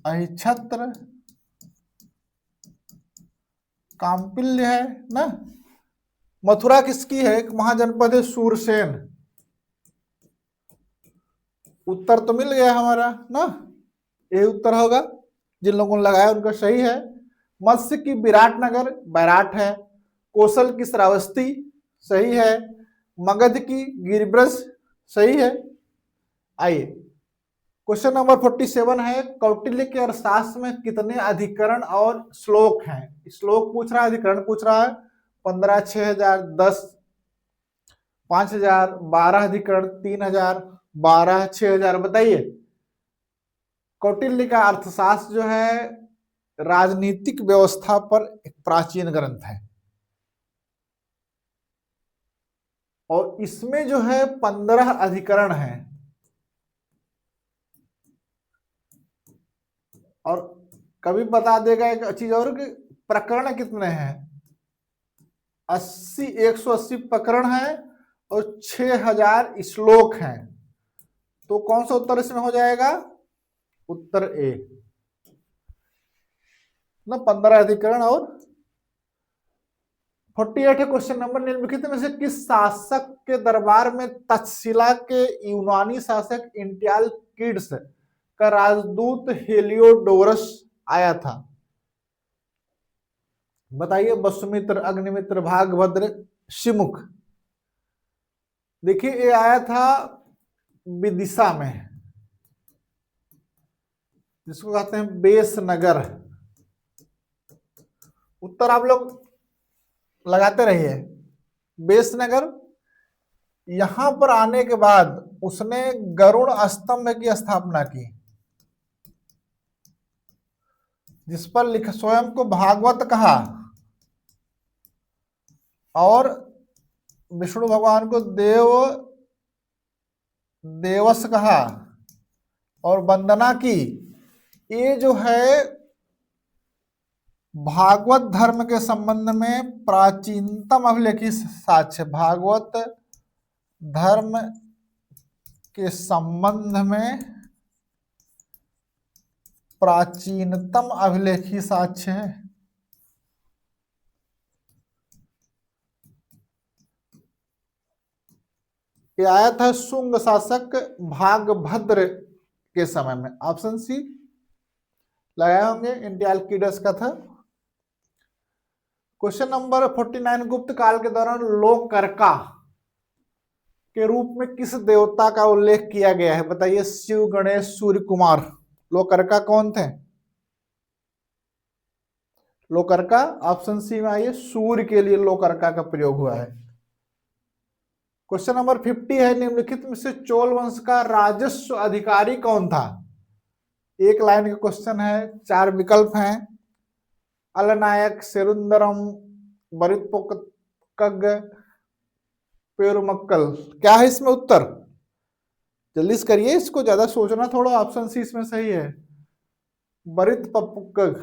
अहिछत्र काम्पिल्य है ना। मथुरा किसकी है? एक महाजनपद है सूरसेन। उत्तर तो मिल गया हमारा ना, ये उत्तर होगा, जिन लोगों ने लगाया उनका सही है। मत्स्य की विराटनगर बैराट है। कौशल की श्रावस्ती सही है। मगध की गिरिब्रज सही है। आइए क्वेश्चन नंबर 47 है, कौटिल्य के अर्थशास्त्र में कितने अधिकरण और श्लोक हैं? श्लोक पूछ रहा है, अधिकरण पूछ रहा है। 15, 6000, 10, 5000, 12 अधिकरण, 3000, 12, 6000, बताइए। कौटिल्य का अर्थशास्त्र जो है राजनीतिक व्यवस्था पर एक प्राचीन ग्रंथ है, और इसमें जो है 15 अधिकरण हैं, और कभी बता देगा एक चीज और कि प्रकरण कितने हैं? 180 प्रकरण है और 6000 श्लोक हैं। तो कौन सा उत्तर इसमें हो जाएगा? उत्तर ए ना, 15 अधिकरण। और 48 है क्वेश्चन नंबर, निम्नलिखित में से किस शासक के दरबार में तक्षशिला के यूनानी शासक इंटियालकिड्स का राजदूत हेलियोडोरस आया था? बताइए। वसुमित्र, अग्निमित्र, भागभद्र, शिमुख। देखिए ये आया था विदिशा में, जिसको कहते हैं बेसनगर। उत्तर आप लोग लगाते रहिए। बेसनगर। यहां पर आने के बाद उसने गरुड़ स्तंभ की स्थापना की, जिस पर लिख स्वयं को भागवत कहा, और विष्णु भगवान को देवस कहा, और वंदना की। ये जो है भागवत धर्म के संबंध में प्राचीनतम अभिलेखित साक्ष्य, भागवत धर्म के संबंध में प्राचीनतम अभिलेखित साक्ष्य है। ये आया था शुंग शासक भागभद्र के समय में। ऑप्शन सी लगाए होंगे, इंटियालकिडस का था। क्वेश्चन नंबर 49, गुप्त काल के दौरान लोकर्का के रूप में किस देवता का उल्लेख किया गया है? बताइए। शिव, गणेश, सूर्य, कुमार। लोकर्का कौन थे? लोकर्का ऑप्शन सी में आइए, सूर्य के लिए लोकर्का का प्रयोग हुआ है। क्वेश्चन नंबर 50 है, निम्नलिखित में से चोल वंश का राजस्व अधिकारी कौन था? एक लाइन का क्वेश्चन है, 4 विकल्प हैं। अलनायक, सेरुंदरम, कग पेरुमक्कल, क्या है इसमें उत्तर? जल्दी से करिए, इसको ज्यादा सोचना थोड़ा। ऑप्शन सी इसमें सही है, बरित पपुक्कग।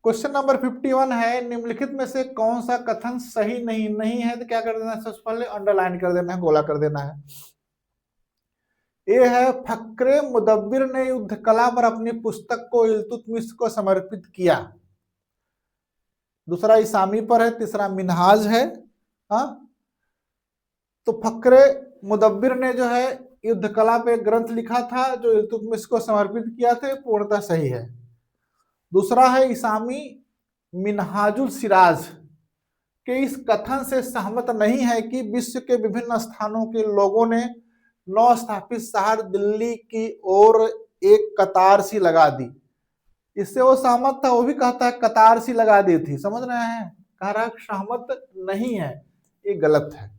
क्वेश्चन नंबर 51 है, निम्नलिखित में से कौन सा कथन सही नहीं है तो क्या कर देना है? सबसे पहले अंडरलाइन कर देना है, गोला कर देना है। ये है, फक्रे मुदब्बिर ने युद्ध कला पर अपनी पुस्तक को इल्तुतमिश को समर्पित किया। दूसरा इसामी पर है, तीसरा मिनहाज है। हाँ, तो फक्रे मुदब्बिर ने जो है युद्ध कला पे ग्रंथ लिखा था जो इल्तुतमिश को समर्पित किया था, पूर्णतः सही है। दूसरा है इसामी मिनहाजुल सिराज के इस कथन से सहमत नहीं है कि विश्व के विभिन्न स्थानों के लोगों ने नव स्थापित शहर दिल्ली की ओर एक कतार सी लगा दी। इससे वो सहमत था, वो भी कहता है कतार सी लगा दी थी, समझ रहे हैं? कह रहा है सहमत नहीं है, ये गलत है।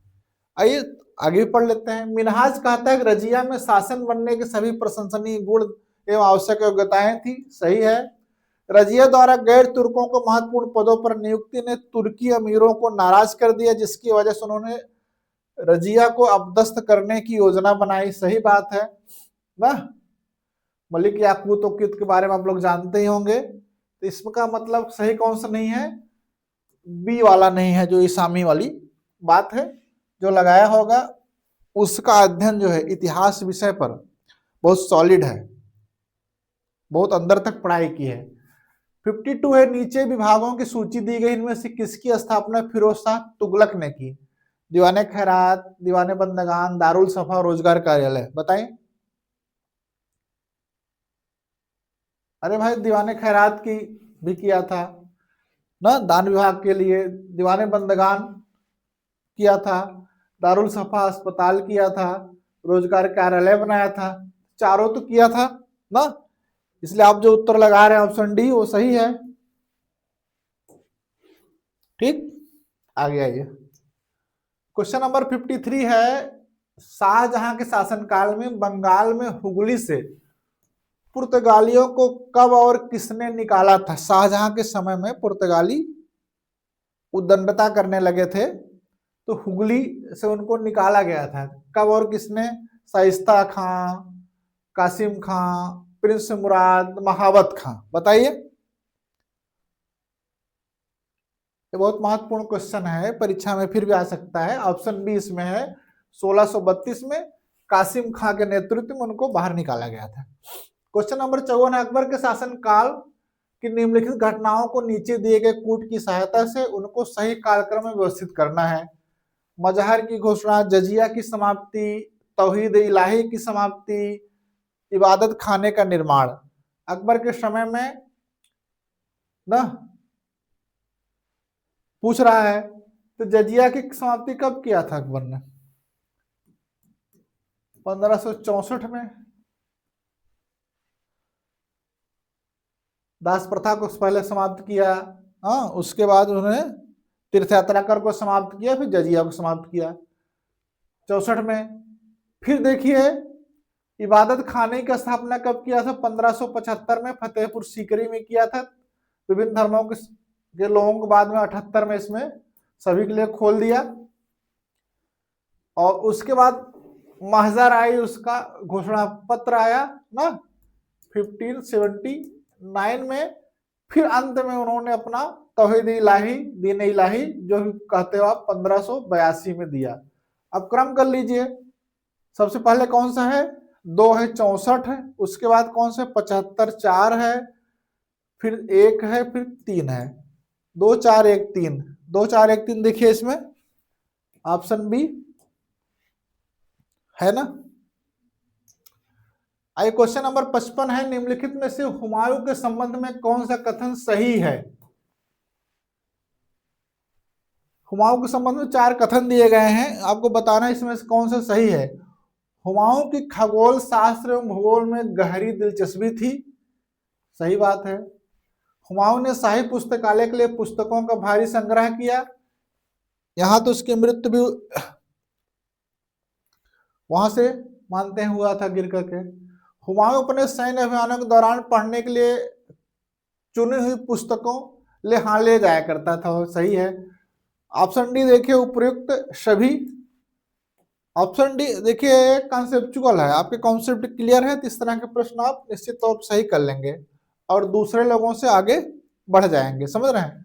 आइए आगे पढ़ लेते हैं। मिनहाज कहता है कि रजिया में शासन बनने के सभी प्रशंसनीय गुण एवं आवश्यक योग्यताएं थी, सही है। रजिया द्वारा गैर तुर्कों को महत्वपूर्ण पदों पर नियुक्ति ने तुर्की अमीरों को नाराज कर दिया, जिसकी वजह से उन्होंने रजिया को अपदस्थ करने की योजना बनाई, सही बात है ना। मलिक याकूत उकीत के बारे में आप लोग जानते ही होंगे, तो इसका मतलब सही कौन सा नहीं है? बी वाला नहीं है, जो इसामी वाली बात है। जो लगाया होगा उसका अध्ययन जो है इतिहास विषय पर बहुत सॉलिड है, बहुत अंदर तक पढ़ाई की है। 52 है, नीचे विभागों की सूची दी गई, इनमें से किसकी स्थापना फिरोज शाह तुगलक ने की? दीवाने खैरात, दीवाने बंदगान, दारुल सफा, रोजगार कार्यालय, बताएं। अरे भाई, दीवाने खैरात की भी किया था ना, दान विभाग के लिए। दीवाने बंदगान किया था, दारुल सफा अस्पताल किया था, रोजगार कार्यालय बनाया था, चारों तो किया था ना। इसलिए आप जो उत्तर लगा रहे हैं ऑप्शन डी वो सही है। ठीक, आगे आइए। क्वेश्चन नंबर 53 है, शाहजहां के शासनकाल में बंगाल में हुगली से पुर्तगालियों को कब और किसने निकाला था? शाहजहां के समय में पुर्तगाली उद्दंडता करने लगे थे, तो हुगली से उनको निकाला गया था। कब और किसने? शाइस्ता खां, कासिम खां, प्रिंस मुराद, महावत खां, बताइए। ये बहुत महत्वपूर्ण क्वेश्चन है, परीक्षा में फिर भी आ सकता है। ऑप्शन बी इसमें है, 1632 में कासिम खां के नेतृत्व में उनको बाहर निकाला गया था। क्वेश्चन नंबर 54 है, अकबर के शासनकाल की निम्नलिखित घटनाओं को नीचे दिए गए कूट की सहायता से उनको सही कालक्रम में व्यवस्थित करना है। मजहर की घोषणा, जजिया की समाप्ति, तौहीद इलाही की समाप्ति, इबादत खाने का निर्माण। अकबर के समय में ना पूछ रहा है, तो जजिया की समाप्ति कब किया था अकबर ने? 1564 में। दास प्रथा को पहले समाप्त किया, हाँ, उसके बाद उन्होंने तीर्थ यात्रा कर को समाप्त किया, फिर जजिया को समाप्त किया 64 में। फिर देखिए इबादत खाने की स्थापना कब किया था? 1575 में फतेहपुर सीकरी में किया था। विभिन्न धर्मों के लोगों को बाद में 78 में इसमें सभी के लिए खोल दिया। और उसके बाद महजर आई, उसका घोषणा पत्र आया ना 1579 में। फिर अंत में उन्होंने अपना तौहीद इलाही, दीन इलाही जो कहते हो आप 1582 में दिया। अब क्रम कर लीजिए, सबसे पहले कौन सा है? 2 है, 64 है, उसके बाद कौन से? 75, 4 है, फिर 1 है, फिर 3 है। 2 4 1 3, 2 4 1 3 देखिए इसमें ऑप्शन बी है ना। आइए क्वेश्चन नंबर 55 है, निम्नलिखित में से हुमायूं के संबंध में कौन सा कथन सही है? हुमायूं के संबंध में 4 कथन दिए गए हैं, आपको बताना है इसमें से कौन सा सही है। हुमायूं की खगोल शास्त्र एवं भूगोल में गहरी दिलचस्पी थी, सही बात है। हुमायूं ने शाही पुस्तकालय के लिए पुस्तकों का भारी संग्रह किया, यहां तो उसकी मृत्यु भी वहां से मानते हैं हुआ था गिर करके। हुमायूं अपने सैन्य अभियानों के दौरान पढ़ने के लिए चुनी हुई पुस्तकों ले जाया करता था, सही है। ऑप्शन डी देखिए उपयुक्त सभी। ऑप्शन डी देखिए कॉन्सेप्चुअल है, आपके कॉन्सेप्ट क्लियर है तो इस तरह के प्रश्न आप निश्चित तौर पर सही कर लेंगे और दूसरे लोगों से आगे बढ़ जाएंगे। समझ रहे हैं?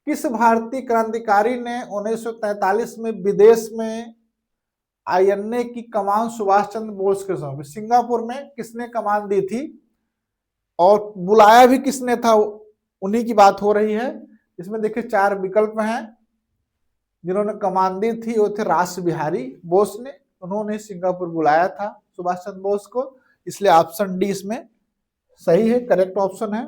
किस भारतीय क्रांतिकारी ने 1943 में विदेश में आईएनए की कमान सुभाष चंद्र बोस के सौंपी? सिंगापुर में किसने कमान दी थी और बुलाया भी किसने था, उन्हीं की बात हो रही है। इसमें देखिए 4 विकल्प हैं। जिन्होंने कमान दी थी वो थे रास बिहारी बोस ने, उन्होंने सिंगापुर बुलाया था सुभाष चंद्र बोस को, इसलिए ऑप्शन डी इसमें सही है, करेक्ट ऑप्शन है।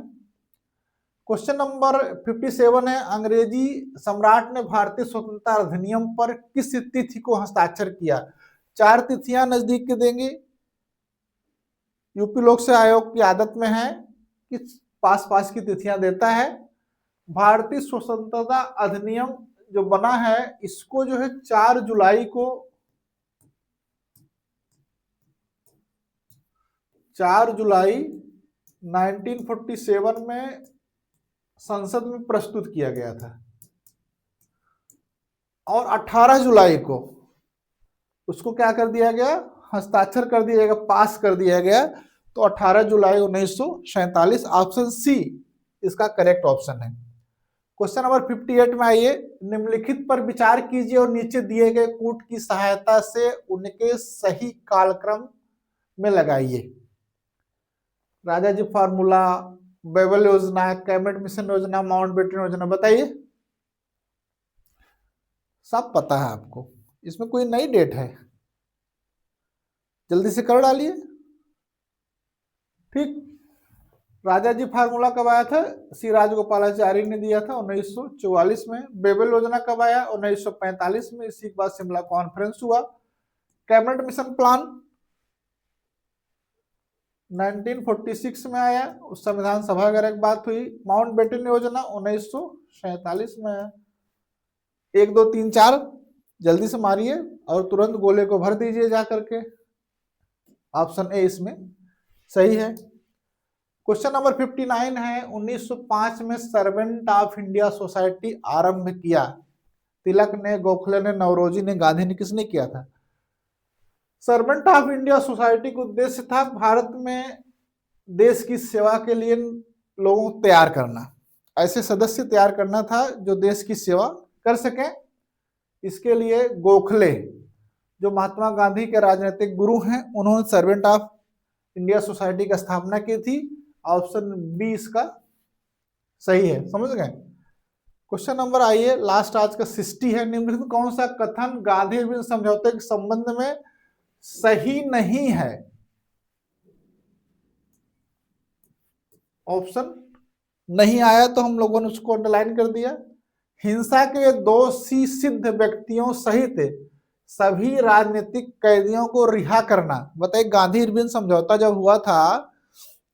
क्वेश्चन नंबर 57 है, अंग्रेजी सम्राट ने भारतीय स्वतंत्रता अधिनियम पर किस तिथि को हस्ताक्षर किया? 4 तिथियां नजदीक के देंगे। यूपी लोक सेवा आयोग की आदत में है कि पास की तिथियां देता है। भारतीय स्वतंत्रता अधिनियम जो बना है इसको जो है 4 जुलाई को 4 जुलाई 1947 में संसद में प्रस्तुत किया गया था और 18 जुलाई को उसको क्या कर दिया गया, हस्ताक्षर कर दिया गया, पास कर दिया गया। तो 18 जुलाई 1947 ऑप्शन सी इसका करेक्ट ऑप्शन है। क्वेश्चन नंबर 58 में आइए, निम्नलिखित पर विचार कीजिए और नीचे दिए गए कूट की सहायता से उनके सही कालक्रम में लगाइए। राजा जी फार्मूला, बेबल योजना, कैबिनेट मिशन योजना, माउंटबेटन योजना, बताइए। सब पता है आपको, इसमें कोई नई डेट है? जल्दी से कर डालिए। ठीक, राजा जी फार्मूला कब आया था? सी राजगोपालाचारी ने दिया था 1944 में। बेबल योजना कब आया? 1945 में, इसी के बाद शिमला कॉन्फ्रेंस हुआ। कैबिनेट मिशन प्लान 1946 में आया, उस संविधान सभा वगैरह की बात हुई। माउंटबेटन योजना 1947 में आया। 1 2 3 4 जल्दी से मारिए और तुरंत गोले को भर दीजिए जा करके। ऑप्शन ए इसमें सही है। क्वेश्चन नंबर 59 है, 1905 में सर्वेंट ऑफ इंडिया सोसाइटी आरंभ किया। तिलक ने, गोखले ने, नौरोजी ने, गांधी ने, किसने किया था? सर्वेंट ऑफ इंडिया सोसाइटी का उद्देश्य था भारत में देश की सेवा के लिए लोगों को तैयार करना, ऐसे सदस्य तैयार करना था जो देश की सेवा कर सकें। इसके लिए गोखले जो महात्मा गांधी के राजनीतिक गुरु हैं, उन्होंने सर्वेंट ऑफ इंडिया सोसाइटी की स्थापना की थी। ऑप्शन बी इसका सही है। समझ गए? क्वेश्चन नंबर आइए लास्ट आज का 60 है, निम्नलिखित कौन सा कथन गांधी इरविन समझौते के संबंध में सही नहीं है? ऑप्शन नहीं आया तो हम लोगों ने उसको अंडरलाइन कर दिया। हिंसा के दोषी सिद्ध व्यक्तियों सहित सभी राजनीतिक कैदियों को रिहा करना। बताइए, गांधी इरविन समझौता जब हुआ था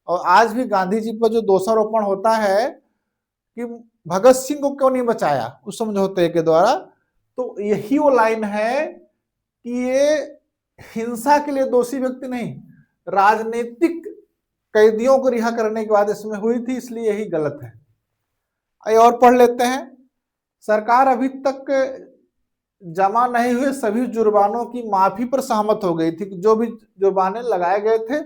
और आज भी गांधी जी पर जो दोषारोपण होता है कि भगत सिंह को क्यों नहीं बचाया उस समझौते के द्वारा, तो यही वो लाइन है कि ये हिंसा के लिए दोषी व्यक्ति नहीं, राजनीतिक कैदियों को रिहा करने के बाद इसमें हुई थी, इसलिए यही गलत है। आइए और पढ़ लेते हैं। सरकार अभी तक जमा नहीं हुए सभी जुर्मानों की माफी पर सहमत हो गई थी। जो भी जुर्माने लगाए गए थे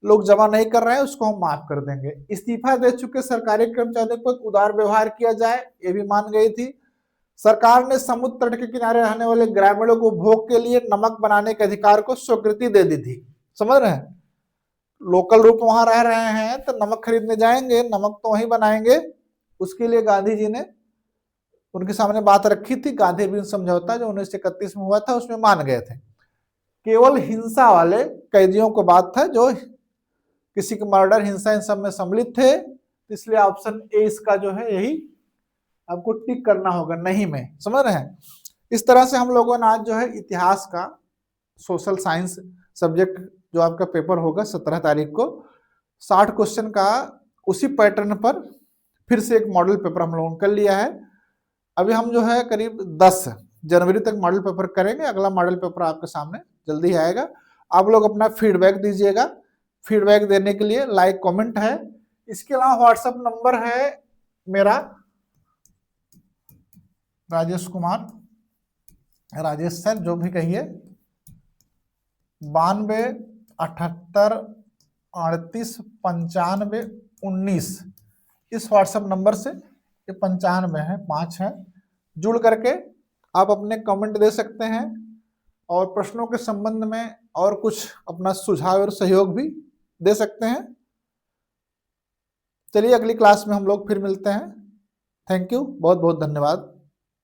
लोग जमा नहीं कर रहे हैं, उसको हम माफ कर देंगे। इस्तीफा दे चुके सरकारी कर्मचारियों पर उदार व्यवहार किया जाए, ये भी मान गई थी। सरकार ने समुद्र तट के किनारे रहने वाले ग्रामीणों को भोग के लिए नमक बनाने के अधिकार को स्वीकृति दे दी थी। समझ रहे हैं? लोकल रूप वहां रह रहे हैं तो नमक खरीदने जाएंगे, नमक तो वहीं बनाएंगे। उसके लिए गांधी जी ने उनके सामने बात रखी थी। गांधी इरविन समझौता जो 1931 में हुआ था उसमें मान गए थे। केवल हिंसा वाले कैदियों को बात था जो किसी के मर्डर, हिंसा, इन सब में सम्मिलित थे, इसलिए ऑप्शन ए इसका जो है यही आपको टिक करना होगा, नहीं में। समझ रहे हैं? इस तरह से हम लोगों ने आज जो है इतिहास का सोशल साइंस सब्जेक्ट जो आपका पेपर होगा 17 तारीख को 60 क्वेश्चन का उसी पैटर्न पर फिर से एक मॉडल पेपर हम लोगों ने कर लिया है। अभी हम जो है करीब 10 जनवरी तक मॉडल पेपर करेंगे। अगला मॉडल पेपर आपके सामने जल्दी आएगा। आप लोग अपना फीडबैक दीजिएगा। फीडबैक देने के लिए लाइक कमेंट है। इसके अलावा व्हाट्सएप नंबर है मेरा राजेश कुमार, राजेश सर जो भी कहिए, 92 78 38 95 19 इस व्हाट्सएप नंबर से, ये 95 है, 5 है, जुड़ करके आप अपने कमेंट दे सकते हैं और प्रश्नों के संबंध में और कुछ अपना सुझाव और सहयोग भी दे सकते हैं। चलिए अगली क्लास में हम लोग फिर मिलते हैं। थैंक यू, बहुत बहुत धन्यवाद।